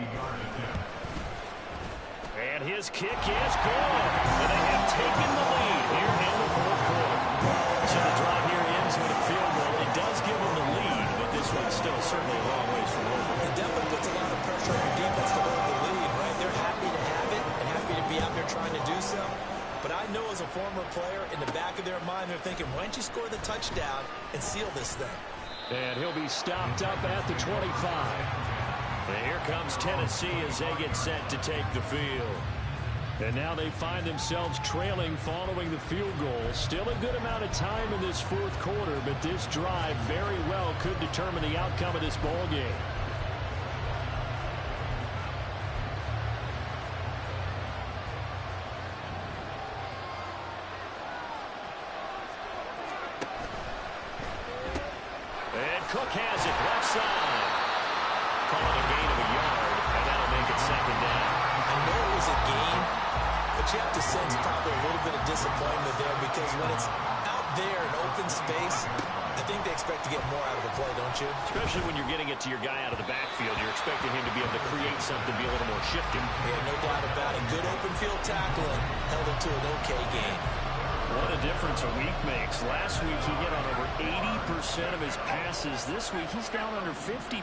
And his kick is good. And they have taken the lead here in the 4th quarter. So the drive here ends with a field goal. It does give them the lead, but this one's still certainly a long ways from over. It definitely puts a lot of pressure on your defense to hold the lead, right? They're happy to have it and happy to be out there trying to do so. But I know as a former player, in the back of their mind, they're thinking, why don't you score the touchdown and seal this thing? And he'll be stopped up at the 25. And here comes Tennessee as they get set to take the field. And now they find themselves trailing following the field goal. Still a good amount of time in this 4th quarter, but this drive very well could determine the outcome of this ball game. Cook has it left side. Calling a gain of a yard, and that'll make it 2nd down. I know it was a gain, but you have to sense probably a little bit of disappointment there because when it's out there in open space, I think they expect to get more out of the play, don't you? Especially when you're getting it to your guy out of the backfield. You're expecting him to be able to create something, be a little more shifting. Yeah, no doubt about it. Good open field tackling held it to an okay gain. What a difference a week makes. Last week he hit on over 80% of his passes. This week he's down under 50%.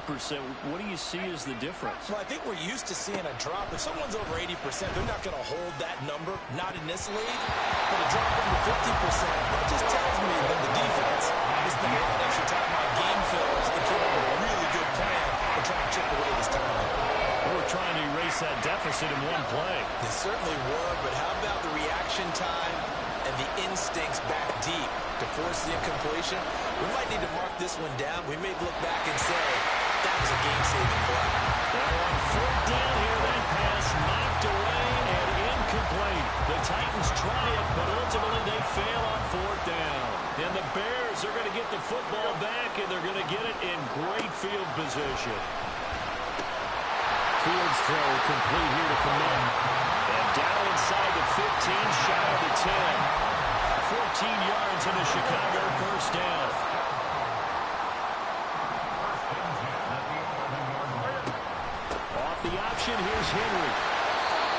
What do you see as the difference? Well, I think we're used to seeing a drop. If someone's over 80%, they're not going to hold that number, not in this league. But a drop under 50%, that just tells me that the defense is spending a lot of extra time on game fills and came up with a really good plan to try and chip away this time. They were trying to erase that deficit in one play. They certainly were, but how about the reaction time and the instincts back deep to force the incompletion? We might need to mark this one down. We may look back and say, that was a game-saving play. They're on 4th down here. That pass knocked away and incomplete. The Titans try it, but ultimately they fail on 4th down. And the Bears are going to get the football back, and they're going to get it in great field position. Fields throw complete here to commit. And down inside the 15, shy of the 10. 14 yards in the Chicago 1st down. Off the option, here's Henry.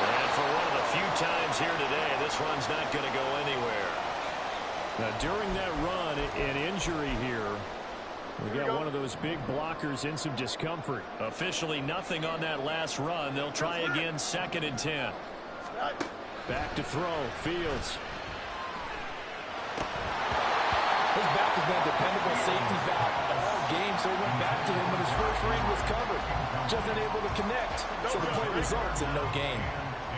And for one of the few times here today, this run's not going to go anywhere. Now, during that run, an injury here. We got one of those big blockers in some discomfort. Officially nothing on that last run. They'll try again, 2nd and 10. Back to throw, Fields. His back has been a dependable safety valve all game, so he went back to him when his first read was covered. Just unable to connect, so the play results in no gain.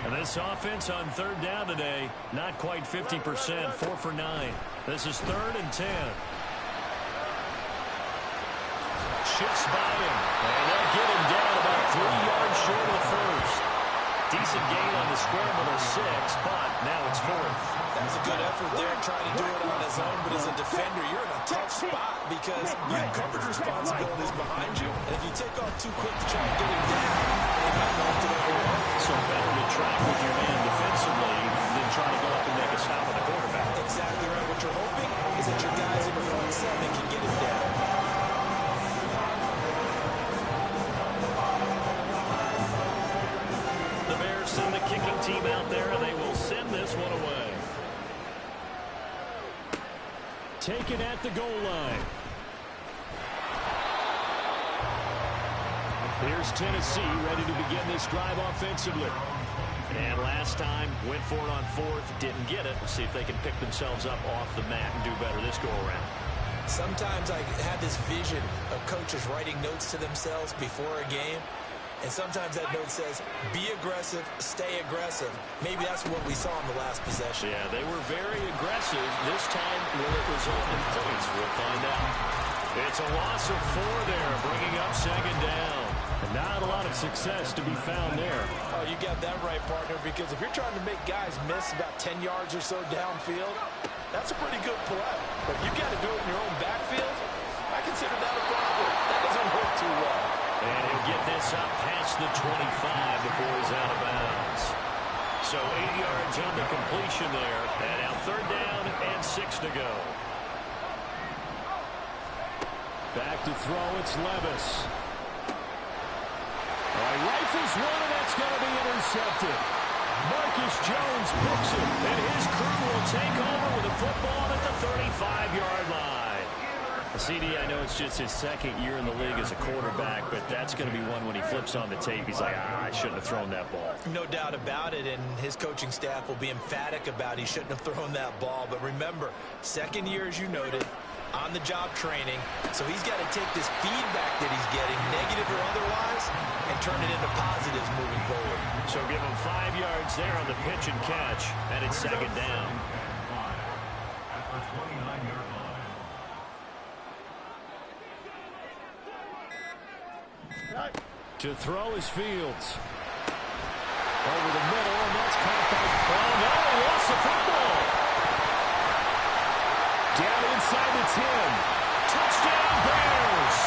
And this offense on 3rd down today, not quite 50%, 4 for 9. This is 3rd and 10. Shifts by him, and they'll get him down about 3 yards short of the 1st. Decent gain on the scramble of 6, but now it's 4th. That was a good effort there trying to do it on his own, but as a defender, you're in a tough spot because you have coverage responsibilities behind you, and if you take off too quick to try and get him down, they might knock it over. So better to track with your man defensively than try to go up and make a stop on the quarterback. Exactly right. What you're hoping is that your guys in the front 7 can get him down. The Bears send the kicking team out there, and they will send this one away. Taken at the goal line. Here's Tennessee ready to begin this drive offensively. And last time, went for it on 4th, didn't get it. Let's see if they can pick themselves up off the mat and do better this go-around. Sometimes I have this vision of coaches writing notes to themselves before a game, and sometimes that note says, be aggressive, stay aggressive. Maybe that's what we saw in the last possession. Yeah, they were very aggressive. This time, will it result in points? We'll find out. It's a loss of 4 there, bringing up second down. And not a lot of success to be found there. Oh, you got that right, partner, because if you're trying to make guys miss about 10 yards or so downfield, that's a pretty good play. But if you got to do it in your own backfield, I consider that a problem. That doesn't work too well. And he'll get this up past the 25 before he's out of bounds. So 8 yards on the completion there. And now third down and 6 to go. Back to throw, it's Levis. All right, rifles one, and that's going to be intercepted. Marcus Jones picks it, and his crew will take over with a football at the 35-yard line. CD, I know it's just his second year in the league as a quarterback, but that's going to be one when he flips on the tape. He's like, I shouldn't have thrown that ball. No doubt about it, and his coaching staff will be emphatic about he shouldn't have thrown that ball. But remember, second year, as you noted, on-the-job training, so he's got to take this feedback that he's getting, negative or otherwise, and turn it into positives moving forward. So give him 5 yards there on the pitch and catch, and it's second down. At the 29-yard line. To throw is Fields. Over the middle, and that's caught by... Oh, no, he lost the football. Down inside the 10. Touchdown, Bears.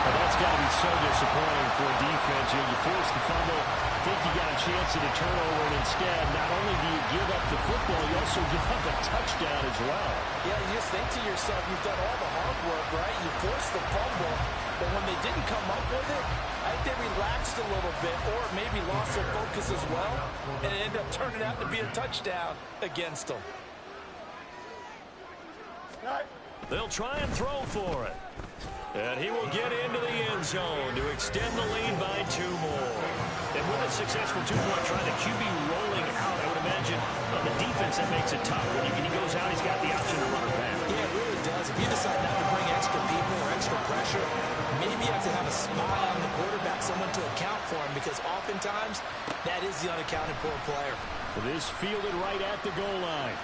Well, that's got to be so disappointing for a defense. You force the fumble, think you got a chance at a turnover, and instead, not only do you give up the football, you also give up a touchdown as well. Yeah, you just think to yourself, you've done all the hard work, right? You forced the fumble, but when they didn't come up with it, I think they relaxed a little bit, or maybe lost their focus as well, and it ended up turning out to be a touchdown against them. They'll try and throw for it. And he will get into the end zone to extend the lead by 2 more. And with a successful 2-point try, the QB rolling out, I would imagine on the defense that makes it tough. When he goes out, he's got the option to run or pass. Yeah, it really does. If you decide not to bring extra people or extra pressure, maybe you have to have a spy on the quarterback, someone to account for him, because oftentimes that is the unaccounted for player. This fielded right at the goal line.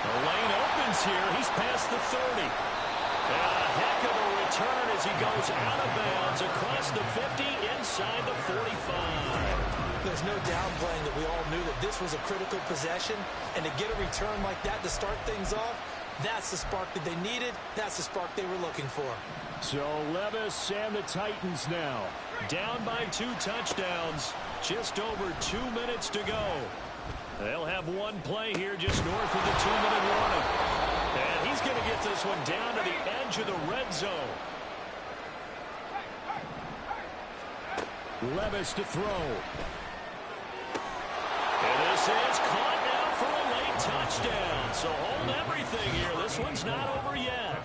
The lane opens here. He's past the 30. And a heck of a return as he goes out of bounds across the 50 inside the 45. There's no downplaying that we all knew that this was a critical possession, and to get a return like that to start things off, that's the spark that they needed. That's the spark they were looking for. So Levis and the Titans now down by 2 touchdowns. Just over 2 minutes to go. They'll have one play here just north of the 2-minute warning. And he's going to get this one down to the edge of the red zone. Levis to throw. And this is caught now for a late touchdown. So hold everything here. This one's not over yet.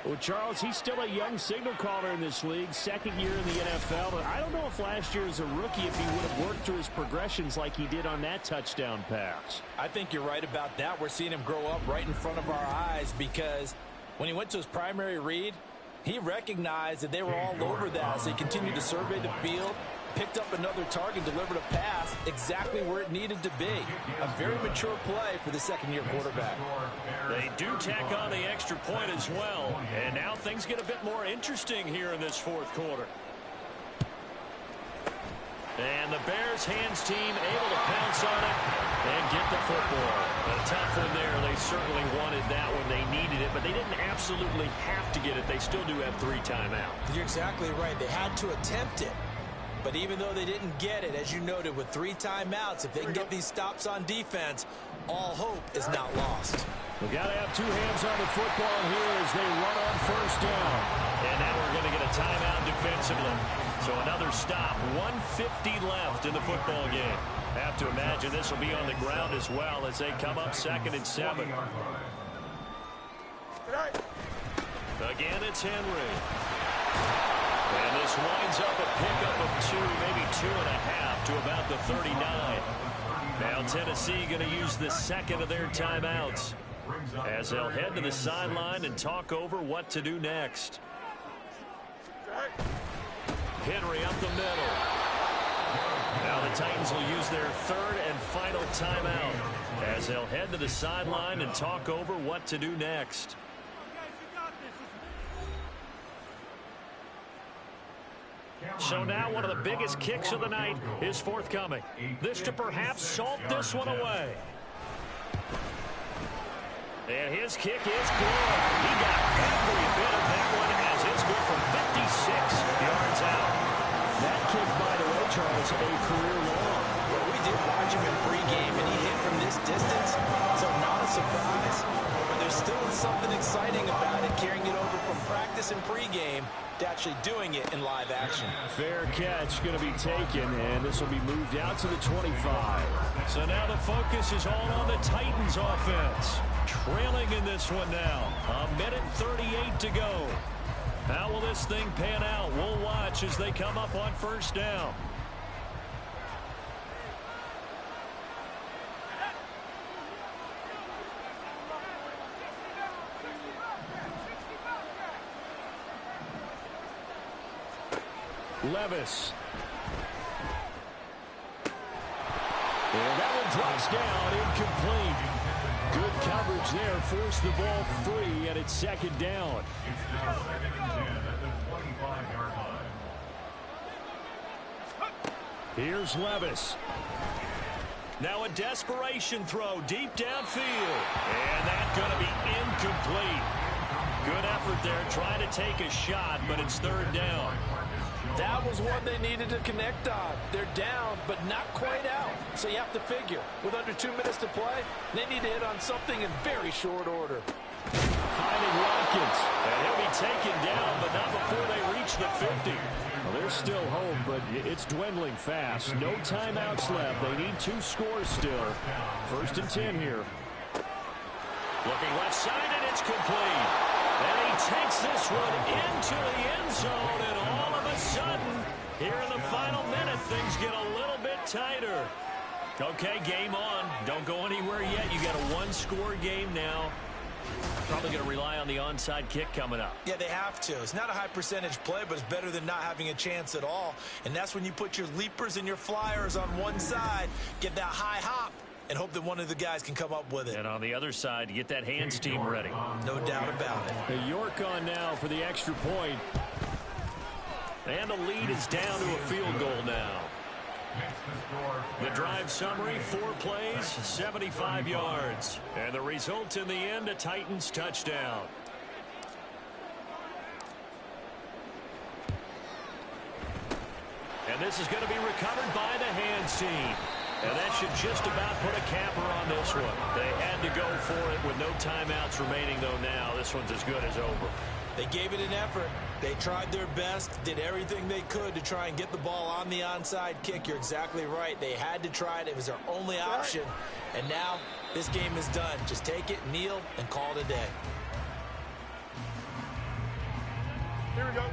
Well, Charles, he's still a young signal caller in this league, second year in the NFL. But I don't know if last year as a rookie, if he would have worked through his progressions like he did on that touchdown pass. I think you're right about that. We're seeing him grow up right in front of our eyes, because when he went to his primary read, he recognized that they were all over that. So he continued to survey the field, picked up another target, delivered a pass exactly where it needed to be. A very mature play for the second-year quarterback. They do tack on the extra point as well. And now things get a bit more interesting here in this fourth quarter. And the Bears hands team able to pounce on it and get the football. A tough one there. They certainly wanted that one. They needed it, but they didn't absolutely have to get it. They still do have 3 timeouts. You're exactly right. They had to attempt it. But even though they didn't get it, as you noted, with 3 timeouts, if they can get these stops on defense, all hope is not lost. We've got to have 2 hands on the football here as they run on first down. And now we're going to get a timeout defensively. So another stop, 1:50 left in the football game. Have to imagine this will be on the ground as well as they come up 2nd and 7. Again, it's Henry. And this winds up a pickup of 2, maybe 2.5 to about the 39. Now Tennessee going to use the second of their timeouts as they'll head to the sideline and talk over what to do next. Henry up the middle. Now the Titans will use their third and final timeout as they'll head to the sideline and talk over what to do next. So now one of the biggest kicks of the night is forthcoming. This to perhaps salt this one away. And his kick is good. He got every bit of that one as it's good from 56 yards out. That kick, by the way, Charles, a career long. Well, we did watch him in pregame, and he hit from this distance, so not a surprise. But there's still something exciting about it, carrying it over from practice and pregame to actually doing it in live action. Fair catch going to be taken, and this will be moved out to the 25. So now the focus is all on the Titans offense. Trailing in this one now. A minute 38 to go. How will this thing pan out? We'll watch as they come up on first down. Levis. And that one drops down, incomplete. Good coverage there, forced the ball free, and it's second down. It's now second and 10 at the 25-yard line. Here's Levis. Now a desperation throw deep downfield. And that's going to be incomplete. Good effort there, trying to take a shot, but it's third down. That was one they needed to connect on. They're down, but not quite out. So you have to figure, with under 2 minutes to play, they need to hit on something in very short order. Finding Watkins. And he'll be taken down, but not before they reach the 50. Well, they're still home, but it's dwindling fast. No timeouts left. They need 2 scores still. First and 10 here. Looking left side, and it's complete. And he takes this one into the end zone, and all of a sudden, here in the final minute, things get a little bit tighter. Okay, game on. Don't go anywhere yet. You got a 1-score game now. Probably going to rely on the onside kick coming up. Yeah, they have to. It's not a high percentage play, but it's better than not having a chance at all. And that's when you put your leapers and your flyers on one side, get that high hop, and hope that one of the guys can come up with it. And on the other side, get that hands team ready. No doubt about it. York on now for the extra point. And the lead is down to a field goal now. The drive summary, 4 plays, 75 yards. And the result in the end, a Titans touchdown. And this is going to be recovered by the hands team. And that should just about put a capper on this one. They had to go for it with no timeouts remaining, though now. This one's as good as over. They gave it an effort. They tried their best, did everything they could to try and get the ball on the onside kick. You're exactly right. They had to try it. It was their only option. And now this game is done. Just take it, kneel, and call it a day. Here we go.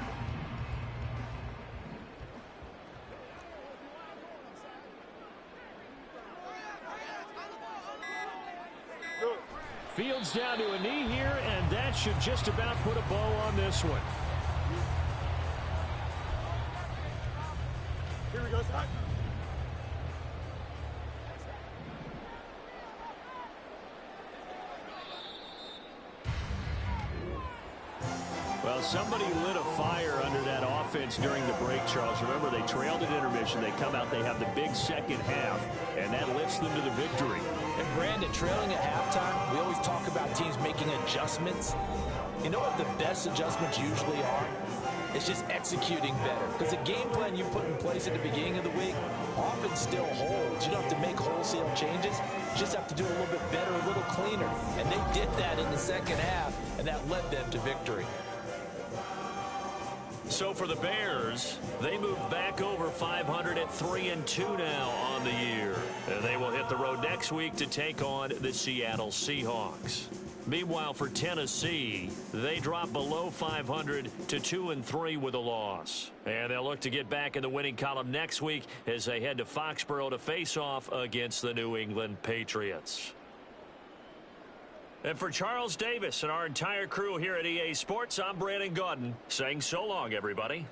Fields down to a knee here, and that should just about put a bow on this one. Here we go, Scott. Well, somebody lit a fire under that offense during the break, Charles. Remember, they trailed at intermission. They come out, they have the big second half, and that lifts them to the victory. And Brandon, trailing at halftime, we always talk about teams making adjustments. You know what the best adjustments usually are? It's just executing better. Because the game plan you put in place at the beginning of the week often still holds. You don't have to make wholesale changes. You just have to do a little bit better, a little cleaner. And they did that in the second half, and that led them to victory. So for the Bears, they move back over 500 at 3-2 now on the year. And they will hit the road next week to take on the Seattle Seahawks. Meanwhile, for Tennessee, they drop below 500 to 2-3 with a loss. And they'll look to get back in the winning column next week as they head to Foxborough to face off against the New England Patriots. And for Charles Davis and our entire crew here at EA Sports, I'm Brandon Gaudin saying so long, everybody.